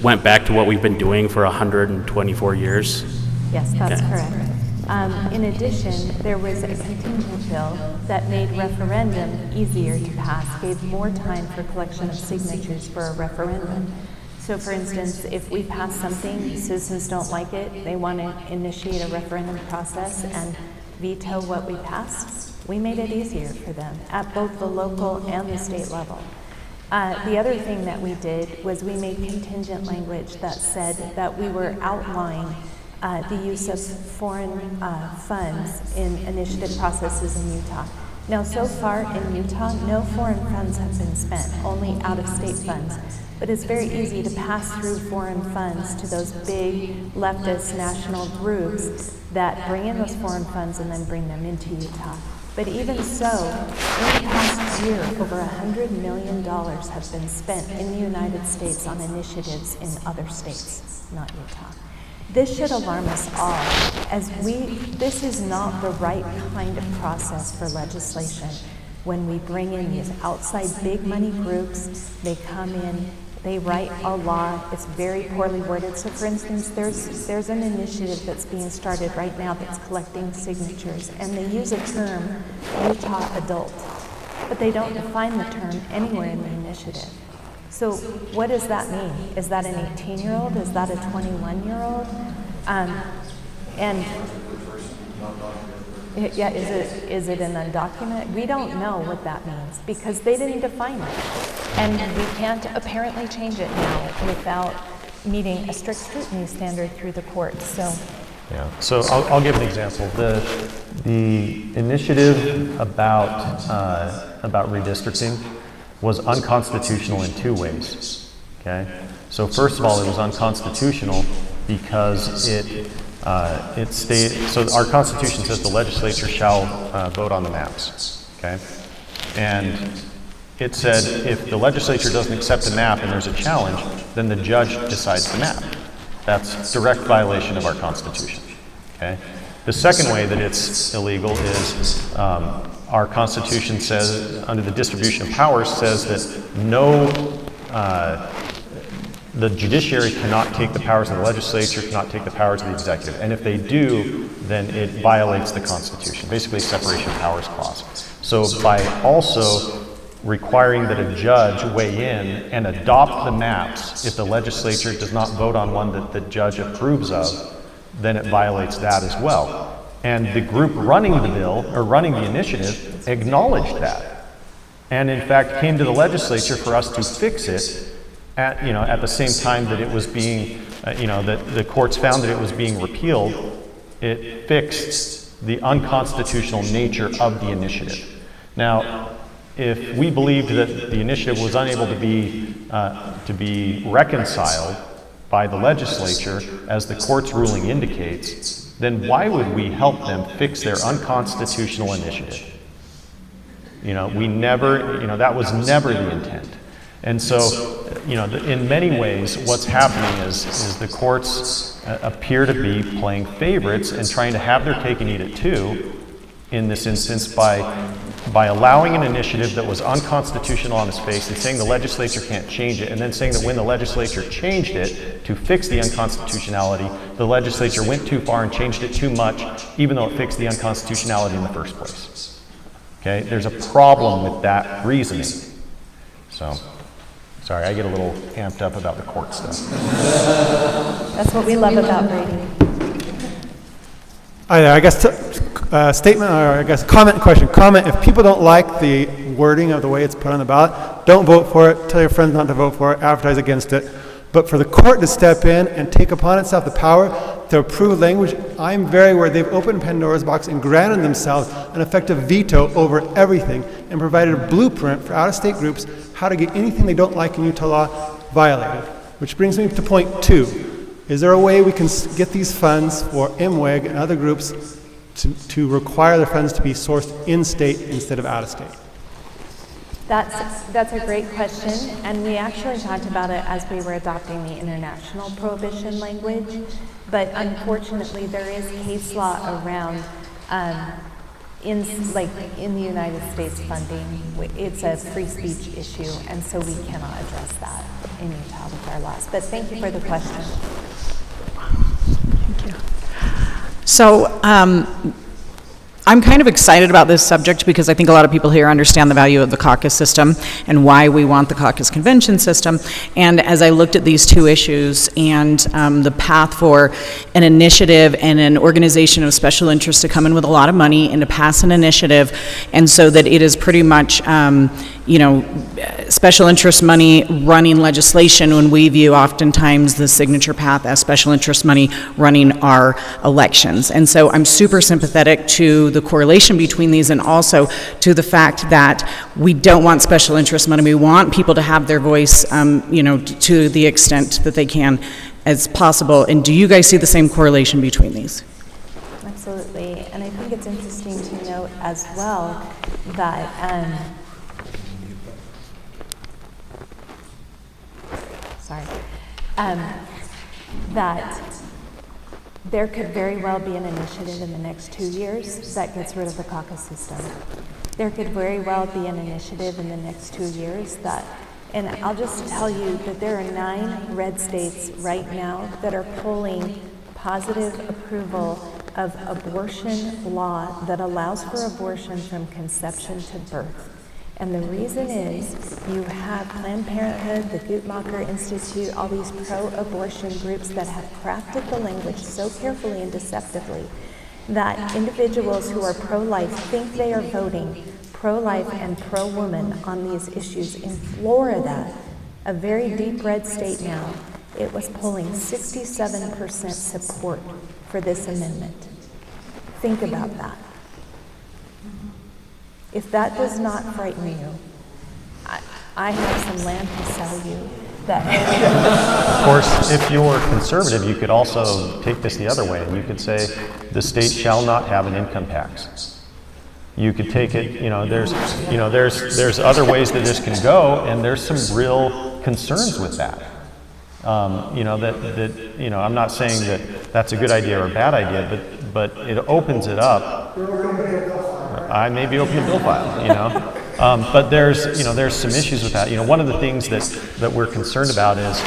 Speaker 5: went back to what we've been doing for 124 years?
Speaker 14: Yes, that's
Speaker 5: Okay.
Speaker 14: correct. In addition, there was a contingent bill that made referendum easier to pass, gave more time for collection of signatures for a referendum. So for instance, if we pass something, citizens don't like it, they want to initiate a referendum process and veto what we passed, we made it easier for them at both the local and the state level. The other thing that we did was we made contingent language that said that we were outlining the use of foreign funds in initiative processes in Utah. Now, so far in Utah, no foreign funds have been spent, only out-of-state funds. But it's very easy to pass through foreign funds to those big leftist national groups that bring in those foreign funds and then bring them into Utah. But even so, in the past year, over $100 million have been spent in the United States on initiatives in other states, not Utah. This should alarm us all, as this is not the right kind of process for legislation. When we bring in these outside big money groups, they come in, they write a law, it's very poorly worded. So for instance, there's an initiative that's being started right now that's collecting signatures, and they use a term, Utah adult, but they don't define the term anywhere in the initiative. So what does that mean? Is that an 18-year-old? Is that a 21-year-old? And yeah, is it an undocumented? We don't know what that means because they didn't define it. And we can't apparently change it now without meeting a strict scrutiny standard through the courts. So
Speaker 15: yeah, so I'll give an example. The initiative about redistricting was unconstitutional in two ways, okay? So first of all, it was unconstitutional because it stated, so our Constitution says the legislature shall vote on the maps, okay? And it said if the legislature doesn't accept a map and there's a challenge, then the judge decides the map. That's direct violation of our Constitution, okay? The second way that it's illegal is our Constitution says, under the distribution of powers, says that the judiciary cannot take the powers of the legislature, cannot take the powers of the executive. And if they do, then it violates the Constitution, basically a separation of powers clause. So by also requiring that a judge weigh in and adopt the maps, if the legislature does not vote on one that the judge approves of, then it violates that as well. And the group running the bill, or running the initiative, acknowledged that. And in fact came to the legislature for us to fix it at the same time that it was being, that the courts found that it was being repealed. It fixed the unconstitutional nature of the initiative. Now, if we believed that the initiative was unable to be reconciled by the legislature, as the court's ruling indicates, then why would we help them fix their unconstitutional initiative? That was never the intent. And so, in many ways, what's happening is the courts appear to be playing favorites and trying to have their cake and eat it too, in this instance, by allowing an initiative that was unconstitutional on its face and saying the legislature can't change it, and then saying that when the legislature changed it to fix the unconstitutionality, the legislature went too far and changed it too much, even though it fixed the unconstitutionality in the first place. Okay, there's a problem with that reasoning. So Sorry, I get a little amped up about the court stuff.
Speaker 14: That's what we love about Brady.
Speaker 16: I guess statement, or I guess comment and question. Comment, if people don't like the wording of the way it's put on the ballot, don't vote for it, tell your friends not to vote for it, advertise against it. But for the court to step in and take upon itself the power to approve language, I'm very aware they've opened Pandora's box and granted themselves an effective veto over everything and provided a blueprint for out-of-state groups how to get anything they don't like in Utah law violated. Which brings me to point 2. Is there a way we can get these funds for MWEG and other groups to require their funds to be sourced in-state instead of out-of-state?
Speaker 14: That's a great question, and we actually talked about it as we were adopting the international prohibition language, but unfortunately there is case law around in the United States funding. It's a free speech issue, and so we cannot address that in Utah with our laws. But thank you for the question.
Speaker 3: Thank you. So I'm kind of excited about this subject because I think a lot of people here understand the value of the caucus system and why we want the caucus convention system. And as I looked at these two issues and the path for an initiative and an organization of special interest to come in with a lot of money and to pass an initiative, and so that it is pretty much special interest money running legislation, when we view oftentimes the signature path as special interest money running our elections. And so I'm super sympathetic to the correlation between these, and also to the fact that we don't want special interest money. We want people to have their voice, to the extent that they can as possible. And do you guys see the same correlation between these?
Speaker 14: Absolutely, and I think it's interesting to note as well that that there could very well be an initiative in the next 2 years that gets rid of the caucus system. There could very well be an initiative in the next 2 years that, and I'll just tell you that there are 9 red states right now that are polling positive approval of abortion law that allows for abortion from conception to birth. And the reason is you have Planned Parenthood, the Guttmacher Institute, all these pro-abortion groups that have crafted the language so carefully and deceptively that individuals who are pro-life think they are voting pro-life and pro-woman on these issues. In Florida, a very deep red state now, it was polling 67% support for this amendment. Think about that. If that does not frighten you, I have some land to sell you.
Speaker 15: Of course, if you're conservative, you could also take this the other way, and you could say the state shall not have an income tax. You could take it, there's other ways that this can go, and there's some real concerns with that. I'm not saying that that's a good idea or a bad idea, but it opens it up. I may be open to bill file, but there's some issues with that. One of the things that we're concerned about is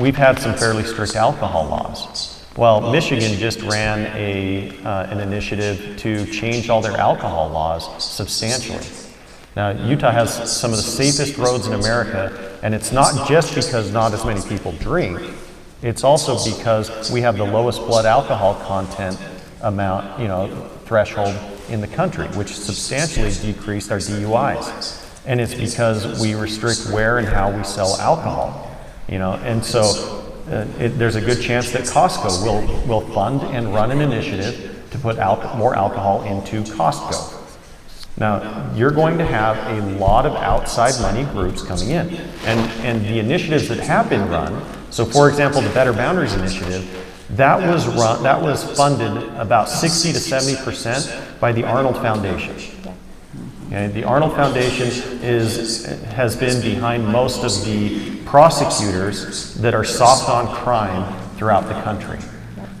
Speaker 15: we've had some fairly strict alcohol laws. Well, Michigan just ran an initiative to change all their alcohol laws substantially. Now, Utah has some of the safest roads in America, and it's not just because not as many people drink. It's also because we have the lowest blood alcohol content amount, threshold in the country, which substantially decreased our DUIs. And it's because we restrict where and how we sell alcohol, and so there's a good chance that Costco will fund and run an initiative to put more alcohol into Costco. Now, you're going to have a lot of outside money groups coming in, and the initiatives that have been run, so for example, the Better Boundaries Initiative, that was funded about 60 to 70% by the Arnold Foundation. Okay, the Arnold Foundation has been behind most of the prosecutors that are soft on crime throughout the country.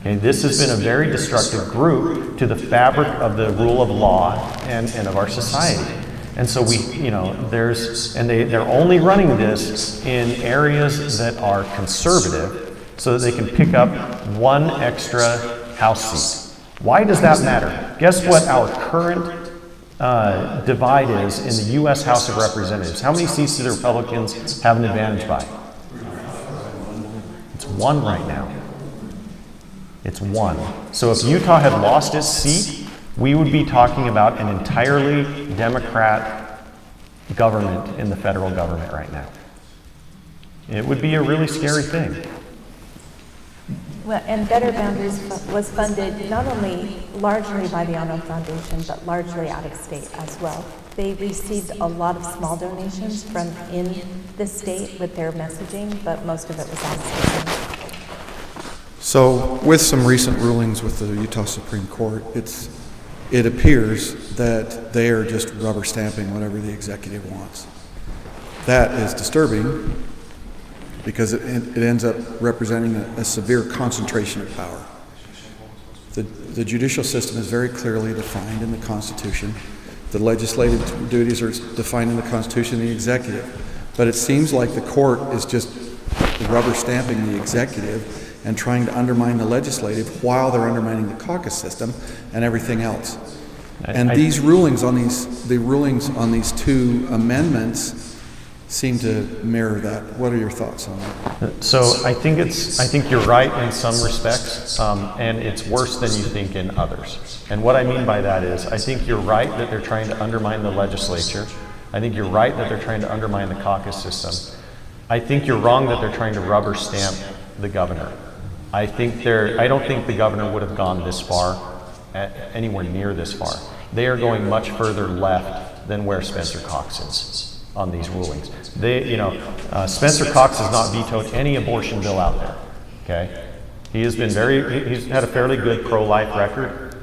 Speaker 15: Okay, this has been a very destructive group to the fabric of the rule of law and of our society. And so they're only running this in areas that are conservative, so that they can pick up one extra House seat. Why does that matter? Guess what our current divide is in the U.S. House of Representatives. How many seats do the Republicans have an advantage by? It's 1 right now. It's 1. So if Utah had lost its seat, we would be talking about an entirely Democrat government in the federal government right now. It would be a really scary thing.
Speaker 14: Well, and Better Boundaries was funded not only largely by the Ono Foundation, but largely out of state as well. They received a lot of small donations from in the state with their messaging, but most of it was out of state.
Speaker 17: So with some recent rulings with the Utah Supreme Court, it appears that they are just rubber stamping whatever the executive wants. That is disturbing, because it ends up representing a severe concentration of power. The judicial system is very clearly defined in the Constitution. The legislative duties are defined in the Constitution and the executive. But it seems like the court is just rubber stamping the executive and trying to undermine the legislative while they're undermining the caucus system and everything else. And these rulings on these 2 amendments seem to mirror that. What are your thoughts on that?
Speaker 15: So I think you're right in some respects, and it's worse than you think in others. And what I mean by that is, I think you're right that they're trying to undermine the legislature. I think you're right that they're trying to undermine the caucus system. I think you're wrong that they're trying to rubber stamp the governor. I don't think the governor would have gone this far, anywhere near this far. They are going much further left than where Spencer Cox is on these rulings. Spencer Cox has not vetoed any abortion bill out there, okay? He's had a fairly good pro-life record,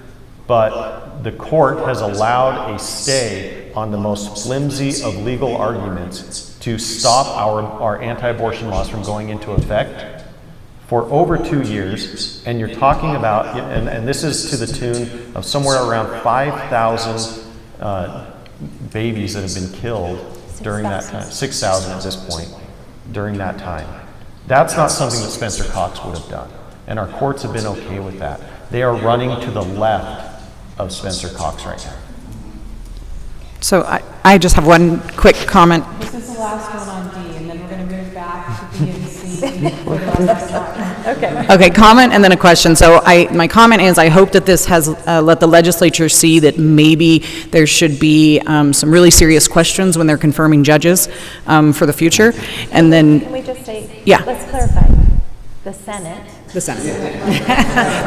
Speaker 15: but the court has allowed a stay on the most flimsy of legal arguments to stop our anti-abortion laws from going into effect for over 2 years. And you're talking about, and this is to the tune of somewhere around 5,000 babies that have been killed during that time, 6,000 at this point, during that time. That's not something that Spencer Cox would have done. And our courts have been okay with that. They are running to the left of Spencer Cox right now.
Speaker 3: So I just have one quick comment.
Speaker 1: This is the last one on D, and then we're going to move back to B and C for the rest of the slide.
Speaker 3: Okay, comment and then a question. So my comment is, I hope that this has let the legislature see that maybe there should be some really serious questions when they're confirming judges for the future. And then,
Speaker 14: Can we just say,
Speaker 3: yeah.
Speaker 14: Let's clarify, the Senate.
Speaker 3: The Senate.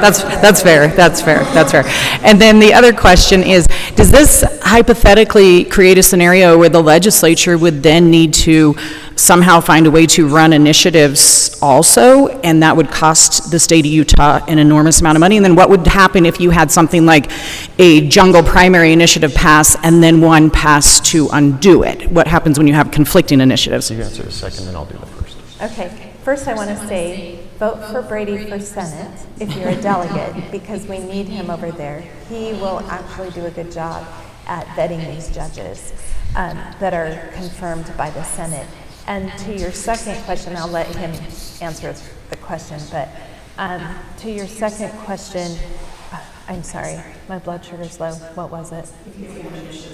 Speaker 3: That's fair. And then the other question is, does this hypothetically create a scenario where the legislature would then need to somehow find a way to run initiatives also, and that would cost the state of Utah an enormous amount of money? And then what would happen if you had something like a jungle primary initiative pass and then one pass to undo it? What happens when you have conflicting initiatives?
Speaker 15: You answer the second, then I'll do the first.
Speaker 14: Okay, first I want to say, vote for Brady for Senate if you're a delegate, because we need him over there. He will actually do a good job at vetting these judges that are confirmed by the Senate. And to your second question, I'll let him answer the question, but to your second question, I'm sorry, my blood sugar's low. What was it?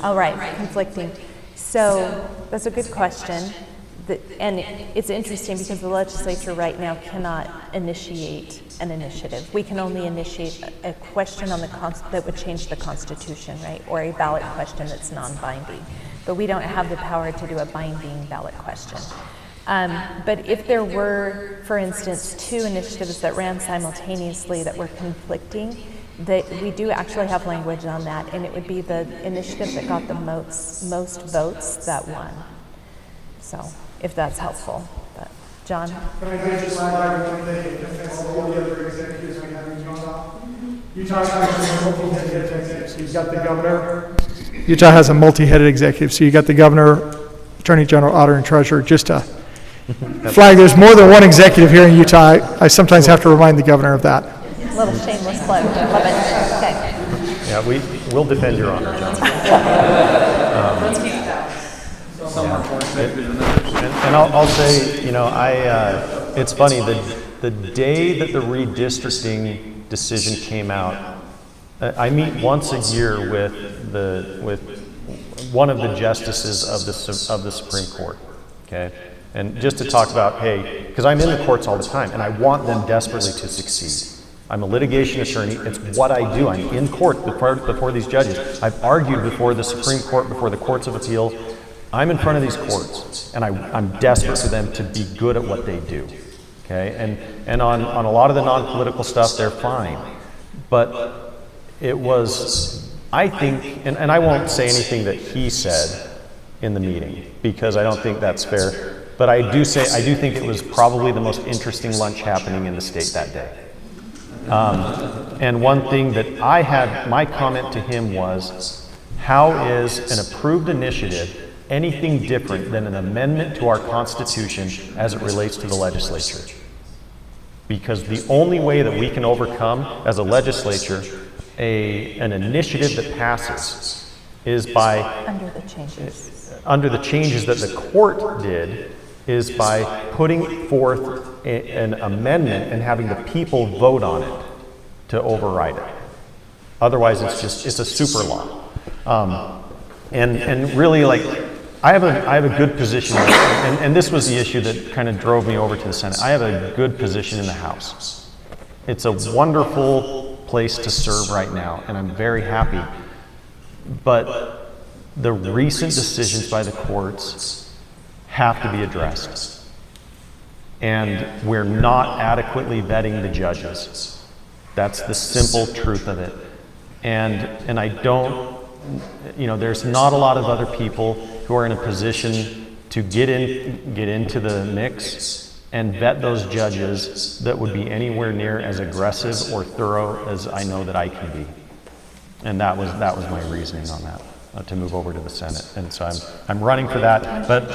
Speaker 14: Oh, right, conflicting. So that's a good question. And it's interesting because the legislature right now cannot initiate an initiative. We can only initiate a question on that would change the Constitution, right? Or a ballot question that's non-binding. But we don't have the power to do a binding ballot question. But if there were, for instance, 2 initiatives that ran simultaneously that were conflicting, that we do actually have language on that, and it would be the initiative that got the most votes that won. So, if that's helpful. But John?
Speaker 6: Can I just clarify one thing? That's all the other executives we have in Utah. Utah has a multi-headed executive. So you've got the governor. Utah has a multi-headed executive. So you got the governor, attorney general, auditor, and treasurer. Just to flag, there's more than one executive here in Utah. I sometimes have to remind the governor of that.
Speaker 14: A little shameless plug. Love it. Okay.
Speaker 15: Yeah, we'll defend your honor, John. And I'll say, it's funny, the day that the redistricting decision came out, I meet once a year with one of the justices of the Supreme Court, okay? And just to talk about, hey, because I'm in the courts all the time, and I want them desperately to succeed. I'm a litigation attorney. It's what I do. I'm in court before these judges. I've argued before the Supreme Court, before the courts of appeals. I'm in front of these courts, and I'm desperate for them to be good at what they do, okay? And on a lot of the non-political stuff, they're fine. But it was, I think, and I won't say anything that he said in the meeting, because I don't think that's fair. But I do think it was probably the most interesting lunch happening in the state that day. And one thing that I had, my comment to him was, how is an approved initiative anything different than an amendment to our Constitution as it relates to the legislature? Because the only way that we can overcome as a legislature an initiative that passes is by, under the changes that the court did, is by putting forth an amendment and having the people vote on it to override it. Otherwise, it's a super law. And really, like, I have a good position, and this was the issue that kind of drove me over to the Senate. I have a good position in the House. It's a wonderful place to serve right now, and I'm very happy. But the recent decisions by the courts have to be addressed. And we're not adequately vetting the judges. That's the simple truth of it. And I don't, there's not a lot of other people who are in a position to get into the mix and vet those judges that would be anywhere near as aggressive or thorough as I know that I can be. And that was my reasoning on that. To move over to the Senate, and so I'm running for that. But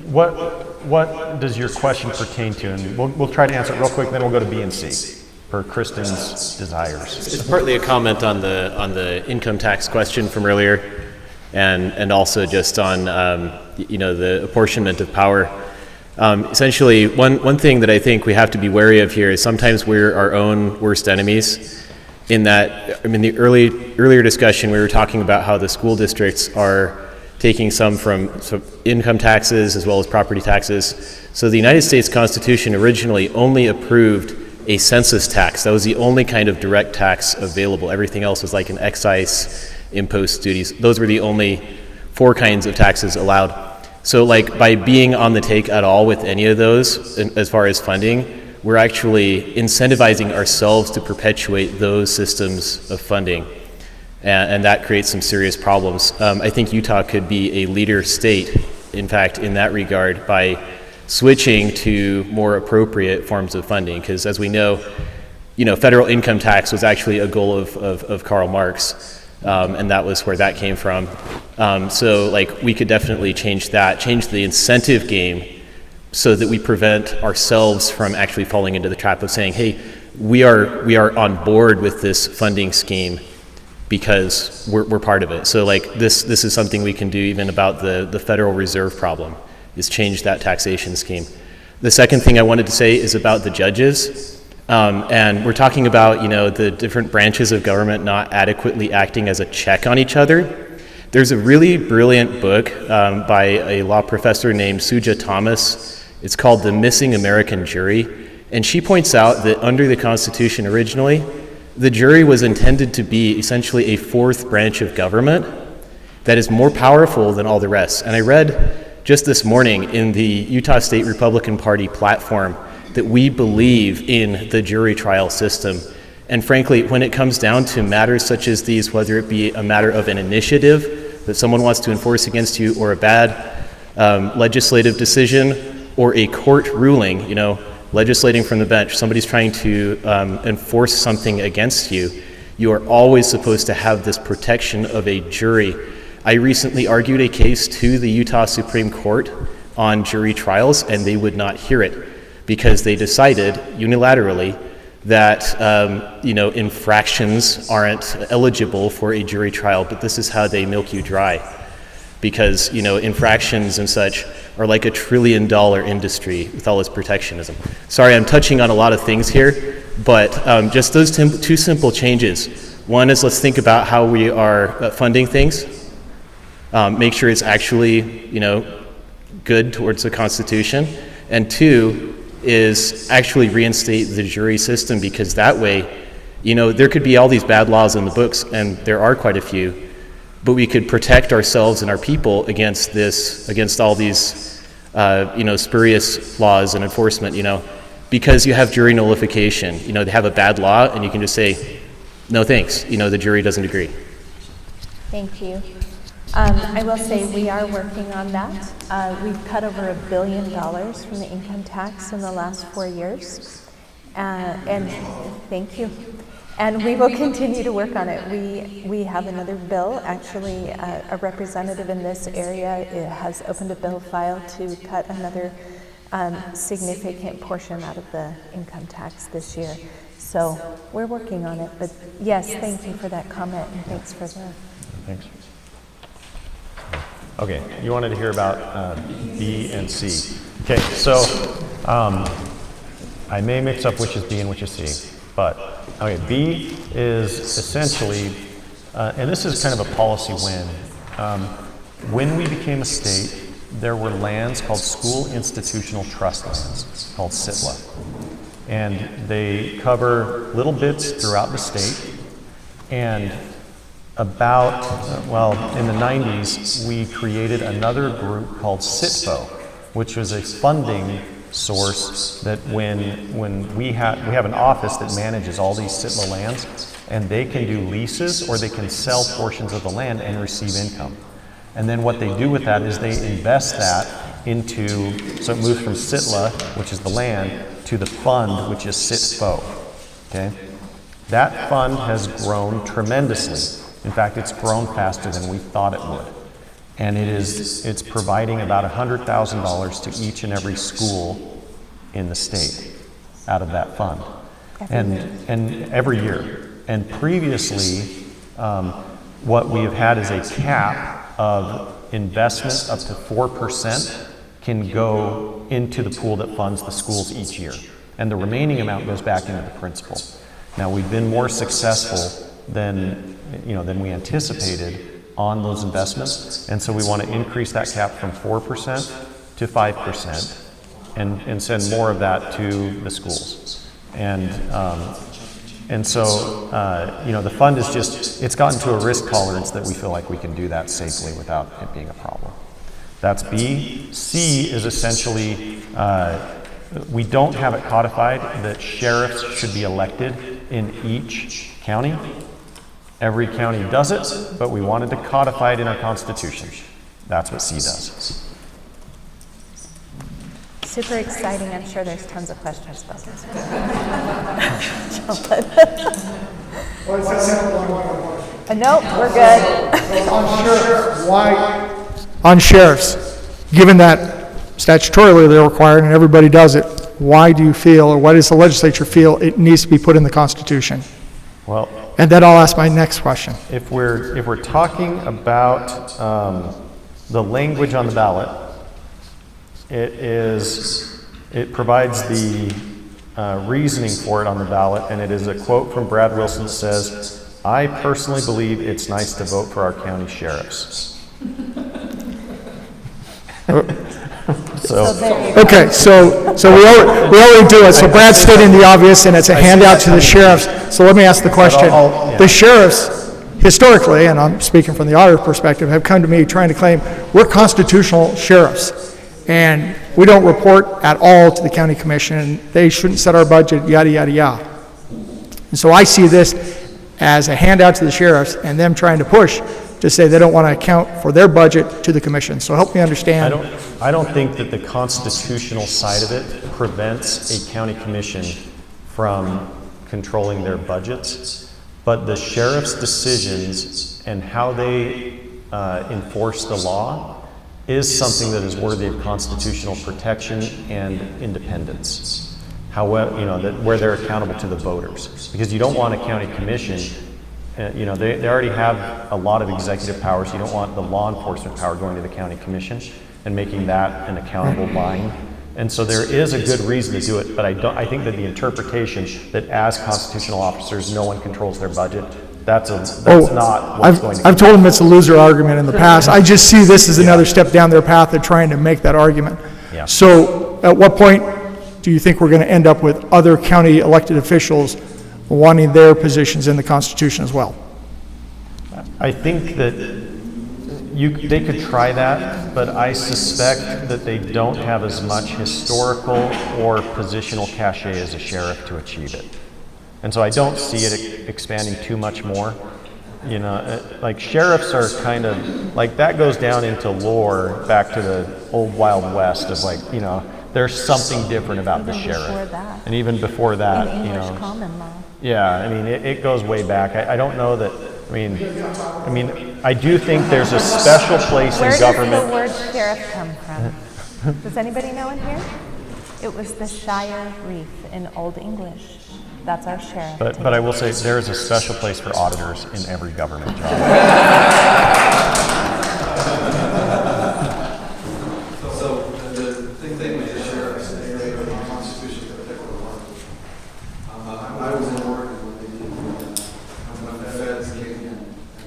Speaker 15: what does your question pertain to? And we'll try to answer it real quick. Then we'll go to B and C for Kristen's desires.
Speaker 18: It's partly a comment on the income tax question from earlier, and also just on the apportionment of power. Essentially, one thing that I think we have to be wary of here is sometimes we're our own worst enemies. In that, the earlier discussion, we were talking about how the school districts are taking some from income taxes as well as property taxes. So the United States Constitution originally only approved a census tax. That was the only kind of direct tax available. Everything else was like an excise, impost duties. Those were the only 4 kinds of taxes allowed. So like by being on the take at all with any of those, as far as funding, we're actually incentivizing ourselves to perpetuate those systems of funding. And that creates some serious problems. I think Utah could be a leader state, in fact, in that regard, by switching to more appropriate forms of funding. Because as we know, federal income tax was actually a goal of Karl Marx. And that was where that came from. So like we could definitely change the incentive game so that we prevent ourselves from actually falling into the trap of saying, hey, we are on board with this funding scheme because we're part of it. So like this is something we can do even about the Federal Reserve problem, is change that taxation scheme. The second thing I wanted to say is about the judges. And we're talking about, the different branches of government not adequately acting as a check on each other. There's a really brilliant book by a law professor named Suja Thomas. It's called The Missing American Jury. And she points out that under the Constitution originally, the jury was intended to be essentially a 4th branch of government that is more powerful than all the rest. And I read just this morning in the Utah State Republican Party platform that we believe in the jury trial system. And frankly, when it comes down to matters such as these, whether it be a matter of an initiative that someone wants to enforce against you, or a bad legislative decision, or a court ruling, legislating from the bench, somebody's trying to enforce something against you, you are always supposed to have this protection of a jury. I recently argued a case to the Utah Supreme Court on jury trials, and they would not hear it because they decided unilaterally that infractions aren't eligible for a jury trial, but this is how they milk you dry. Because infractions and such are like $1 trillion industry with all its protectionism. Sorry, I'm touching on a lot of things here, but just those 2 simple changes One is, let's think about how we are funding things. Make sure it's actually, good towards the Constitution. And two is actually reinstate the jury system, because that way, there could be all these bad laws in the books, and there are quite a few, but we could protect ourselves and our people against all these, spurious laws and enforcement, because you have jury nullification. They have a bad law, and you can just say, no thanks, the jury doesn't agree.
Speaker 14: Thank you. I will say we are working on that. We've cut over $1 billion from the income tax in the last 4 years. And thank you. And we will continue to work on it. We have another bill. Actually, a representative in this area has opened a bill file to cut another significant portion out of the income tax this year. So we're working on it. But yes, thank you for that comment, and thanks for the...
Speaker 15: Thanks. Okay, you wanted to hear about B and C. Okay, so I may mix up which is B and which is C, but okay, B is essentially, and this is kind of a policy win. When we became a state, there were lands called School Institutional Trust lands, called SITLA. And they cover little bits throughout the state. And about, in the 90s, we created another group called SITFO, which was a funding source that when we have an office that manages all these SITLA lands, and they can do leases or they can sell portions of the land and receive income. And then what they do with that is they invest that into, so it moves from SITLA, which is the land, to the fund, which is SITFO, okay? That fund has grown tremendously. In fact, it's grown faster than we thought it would. And it's providing about $100,000 to each and every school in the state out of that fund. And every year. And previously, what we have had is a cap of investment up to 4% can go into the pool that funds the schools each year. And the remaining amount goes back into the principal. Now, we've been more successful than we anticipated on those investments, and so we want to increase that cap from 4% to 5% and send more of that to the schools. And so the fund is it's gotten to a risk tolerance that we feel like we can do that safely without it being a problem. That's B. C is essentially, we don't have it codified that sheriffs should be elected in each county. Every county does it, but we wanted to codify it in our constitution. That's what C does.
Speaker 14: Super exciting. I'm sure there's tons of questions about this. Nope, we're good.
Speaker 6: On sheriffs, given that statutorily they're required and everybody does it, why do you feel, or why does the legislature feel it needs to be put in the Constitution?
Speaker 15: Well,
Speaker 6: and then I'll ask my next question.
Speaker 15: If we're talking about the language on the ballot, it provides the reasoning for it on the ballot, and it is a quote from Brad Wilson that says, "I personally believe it's nice to vote for our county sheriffs." So we already do it. So Brad's stating the obvious, and it's a handout to the sheriffs. So let me ask the question. The sheriffs, historically, and I'm speaking from the auditor perspective, have come to me trying to claim we're constitutional sheriffs, and we don't report at all to the county commission, and they shouldn't set our budget, yada, yada, yada. And so I see this as a handout to the sheriffs and them trying to push to say they don't want to account for their budget to the commission. So help me understand. I don't think that the constitutional side of it prevents a county commission from controlling their budgets, but the sheriff's decisions and how they enforce the law is something that is worthy of constitutional protection and independence. However, where they're accountable to the voters, because you don't want a county commission. They already have a lot of executive powers. You don't want the law enforcement power going to the county commission and making that an accountable line. And so there is a good reason to do it, but I think that the interpretation that as constitutional officers, no one controls their budget, That's not what's going to.
Speaker 19: I've told them it's a loser argument in the past. I just see this as another step down their path of trying to make that argument.
Speaker 15: Yeah.
Speaker 19: So at what point do you think we're going to end up with other county elected officials wanting their positions in the Constitution as well?
Speaker 15: I think that they could try that, but I suspect that they don't have as much historical or positional cachet as a sheriff to achieve it. And so I don't see it expanding too much more. You know, like sheriffs are kind of, like that goes down into lore back to the old Wild West of like, you know, there's something different about the sheriff. And even before that,
Speaker 14: in
Speaker 15: you
Speaker 14: English
Speaker 15: know.
Speaker 14: common law.
Speaker 15: Yeah, I mean, it goes way back. I don't know that, I mean, I do think there's a special place in government.
Speaker 14: Where does the word sheriff come from? Does anybody know in here? It was the shire reef in Old English. That's our sheriff.
Speaker 15: But I will say there is a special place for auditors in every government job.
Speaker 17: So the thing with the sheriffs, they are the Constitution of the Oregon. I was in Oregon when the feds came in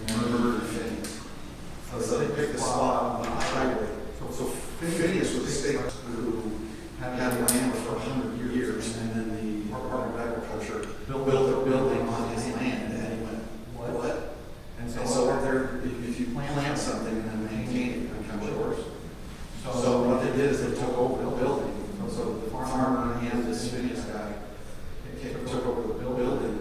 Speaker 17: and murdered Phineas. So they picked a spot on the highway. So Phineas was a state who had land for 100 years, and then the Department of Agriculture built a building on his land, and he went, what? And so there, if you plant something and then maintain it, it becomes yours. So what they did is they took over the building. So the farmer and this Phineas guy took over the building,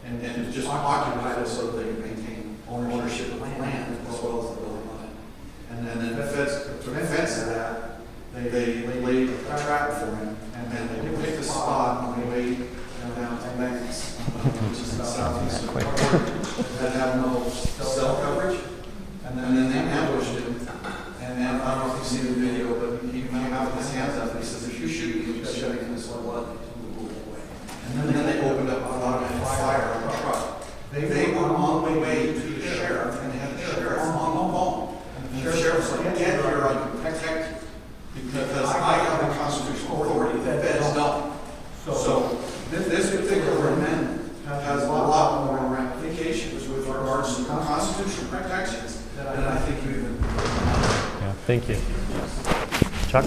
Speaker 17: and it just occupied it so that they could maintain ownership of the land as well as the building on it. And then the feds, to fence that, they laid a trap for him, and then they picked a spot on the way down to Banks, which is in the southeast of Florida, that had no cell coverage. And then they ambushed him. And then, I don't know if you've seen the video, but he came out with his hands up and he says, if you shoot me, you're shutting in his blood. And then they opened up an automatic fire on the truck. They were on the way to the sheriff, and they had the sheriff on the phone. And the sheriff's like, get here, I can protect you. Because I have the constitutional authority, the feds don't. So this particular amendment has a lot more ramifications with regards to constitutional protections than I think you even.
Speaker 15: Yeah, thank you. Chuck?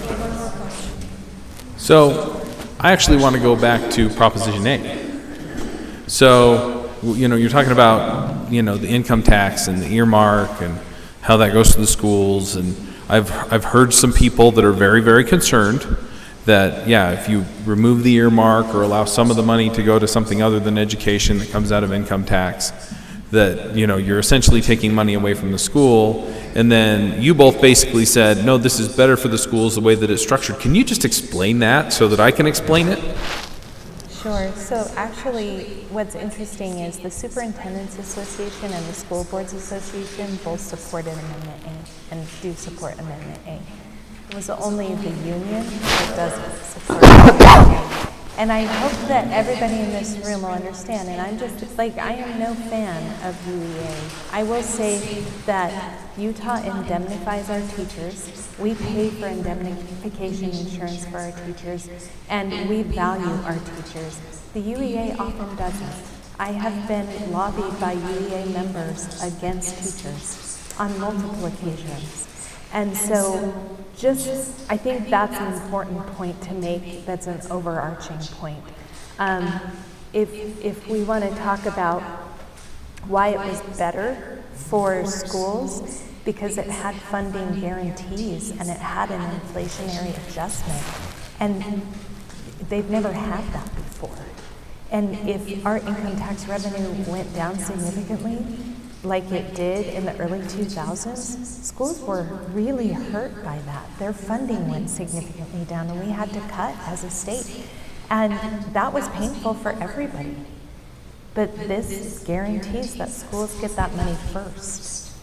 Speaker 10: So I actually want to go back to Proposition A. So, you know, you're talking about, you know, the income tax and the earmark and how that goes to the schools, and I've heard some people that are very, very concerned that, yeah, if you remove the earmark or allow some of the money to go to something other than education that comes out of income tax, that, you know, you're essentially taking money away from the school. And then you both basically said, no, this is better for the schools the way that it's structured. Can you just explain that so that I can explain it?
Speaker 14: Sure. So actually, what's interesting is the Superintendent's Association and the School Boards Association both supported Amendment A and do support Amendment A. It was only the union that doesn't support Amendment A. And I hope that everybody in this room will understand, and I'm just, like, I am no fan of UEA. I will say that Utah indemnifies our teachers. We pay for indemnification insurance for our teachers, and we value our teachers. The UEA often doesn't. I have been lobbied by UEA members against teachers on multiple occasions. And so I think that's an important point to make, that's an overarching point. If we want to talk about why it was better for schools, because it had funding guarantees and it had an inflationary adjustment, and they've never had that before. And if our income tax revenue went down significantly, like it did in the early 2000s, schools were really hurt by that. Their funding went significantly down, and we had to cut as a state. And that was painful for everybody. But this guarantees that schools get that money first.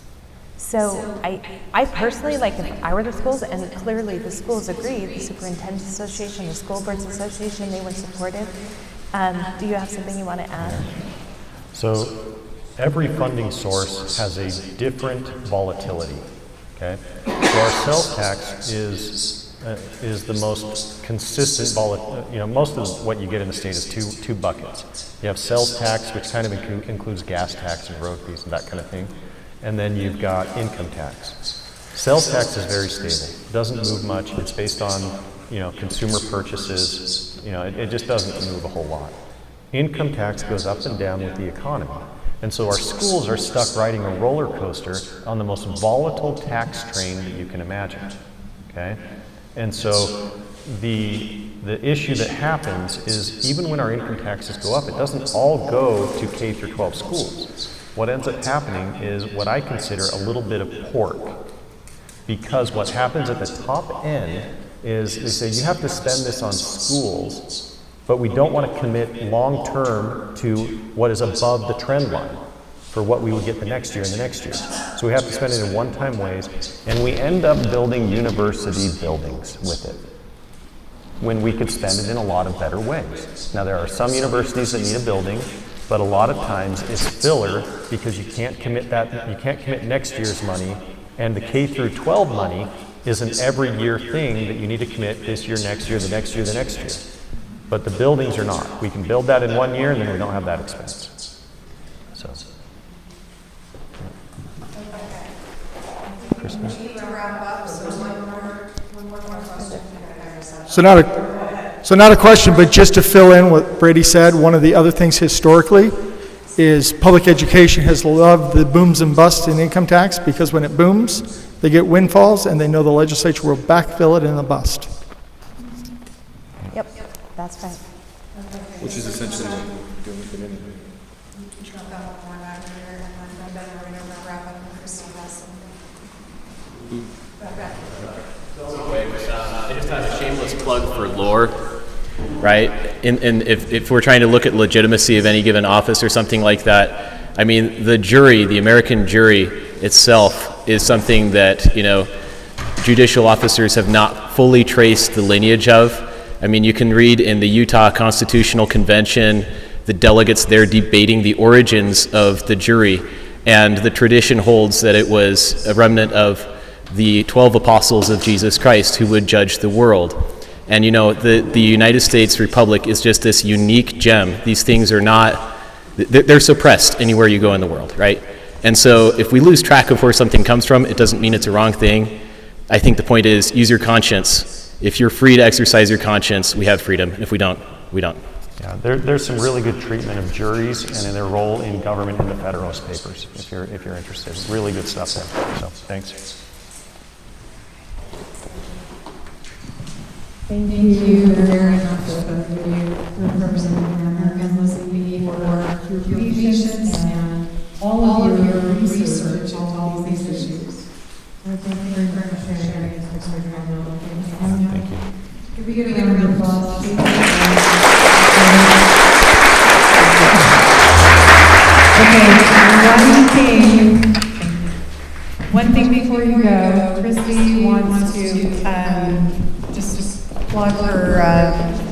Speaker 14: So I personally, like, if I were the schools, and clearly the schools agreed, the Superintendent's Association, the School Boards Association, they were supportive. Do you have something you want to add?
Speaker 15: So every funding source has a different volatility, okay? So our sales tax is is the most consistent most of what you get in the state is two buckets. You have sales tax, which kind of includes gas tax and road fees and that kind of thing. And then you've got income tax. Sales tax is very stable. It doesn't move much. It's based on, consumer purchases. It just doesn't move a whole lot. Income tax goes up and down with the economy. And so our schools are stuck riding a roller coaster on the most volatile tax train that you can imagine. Okay? And so the issue that happens is even when our income taxes go up, it doesn't all go to K through 12 schools. What ends up happening is what I consider a little bit of pork. Because what happens at the top end is they say you have to spend this on schools, but we don't want to commit long-term to what is above the trend line for what we would get the next year and the next year. So we have to spend it in one-time ways, and we end up building university buildings with it when we could spend it in a lot of better ways. Now there are some universities that need a building, but a lot of times it's filler because you can't commit next year's money, and the K through 12 money is an every year thing that you need to commit this year, next year, the next year, the next year. But the buildings are not. We can build that in 1 year and then we don't have that expense. So. Kristen?
Speaker 19: So not a question, but just to fill in what Brady said, one of the other things historically is public education has loved the booms and busts in income tax because when it booms, they get windfalls and they know the legislature will backfill it in a bust.
Speaker 14: Yep, that's right.
Speaker 17: Which is essentially what we're doing with the minute.
Speaker 18: I just have a shameless plug for lore, right? And if we're trying to look at legitimacy of any given office or something like that, I mean, the jury, the American jury itself is something that, judicial officers have not fully traced the lineage of. I mean, you can read in the Utah Constitutional Convention, the delegates there debating the origins of the jury, and the tradition holds that it was a remnant of the 12 apostles of Jesus Christ who would judge the world. And the United States Republic is just this unique gem. These things are not, they're suppressed anywhere you go in the world, right? And so if we lose track of where something comes from, it doesn't mean it's a wrong thing. I think the point is, use your conscience. If you're free to exercise your conscience, we have freedom. If we don't, we don't.
Speaker 15: Yeah, there's some really good treatment of juries and in their role in government in the Federalist Papers, if you're interested. Really good stuff there. So, thanks.
Speaker 13: Thank you very much for representing American Lisonbee for your patience and all of your research on all of these issues. Thank you very much for sharing this with
Speaker 15: Thank you.
Speaker 13: Can we give a round of applause, please? Okay, one thing before you go, Christy wants to just plug her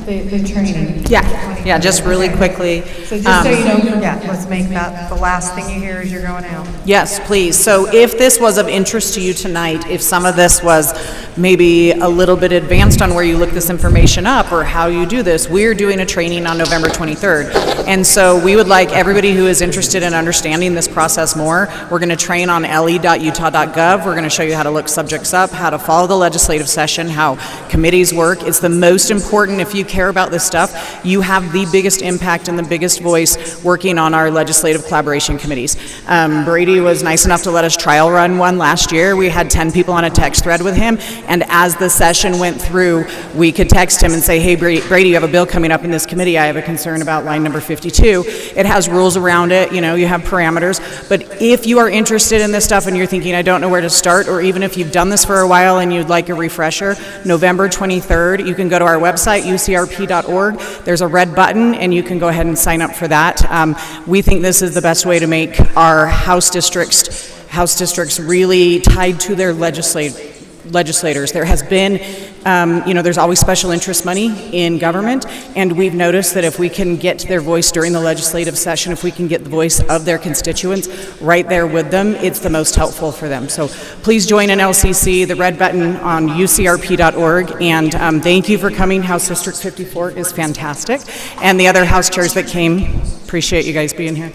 Speaker 13: the training.
Speaker 3: Yeah, just really quickly.
Speaker 20: So just so you don't forget, let's make that the last thing you hear as you're going out.
Speaker 3: Yes, please. So if this was of interest to you tonight, if some of this was maybe a little bit advanced on where you look this information up or how you do this, we're doing a training on November 23rd. And so we would like everybody who is interested in understanding this process more, we're going to train on le.utah.gov. We're going to show you how to look subjects up, how to follow the legislative session, how committees work. It's the most important. If you care about this stuff, you have the biggest impact and the biggest voice working on our legislative collaboration committees. Brady was nice enough to let us trial run one last year. We had 10 people on a text thread with him, and as the session went through, we could text him and say, hey, Brady, you have a bill coming up in this committee. I have a concern about line number 52. It has rules around it, you have parameters, but if you are interested in this stuff and you're thinking, I don't know where to start, or even if you've done this for a while and you'd like a refresher, November 23rd, you can go to our website, ucrp.org. There's a red button, and you can go ahead and sign up for that. We think this is the best way to make our House districts really tied to their legislators. There has been there's always special interest money in government, and we've noticed that if we can get their voice during the legislative session, if we can get the voice of their constituents right there with them, it's the most helpful for them. So please join an LCC, the red button on ucrp.org, and thank you for coming. House District 54 is fantastic, and the other House chairs that came, appreciate you guys being here.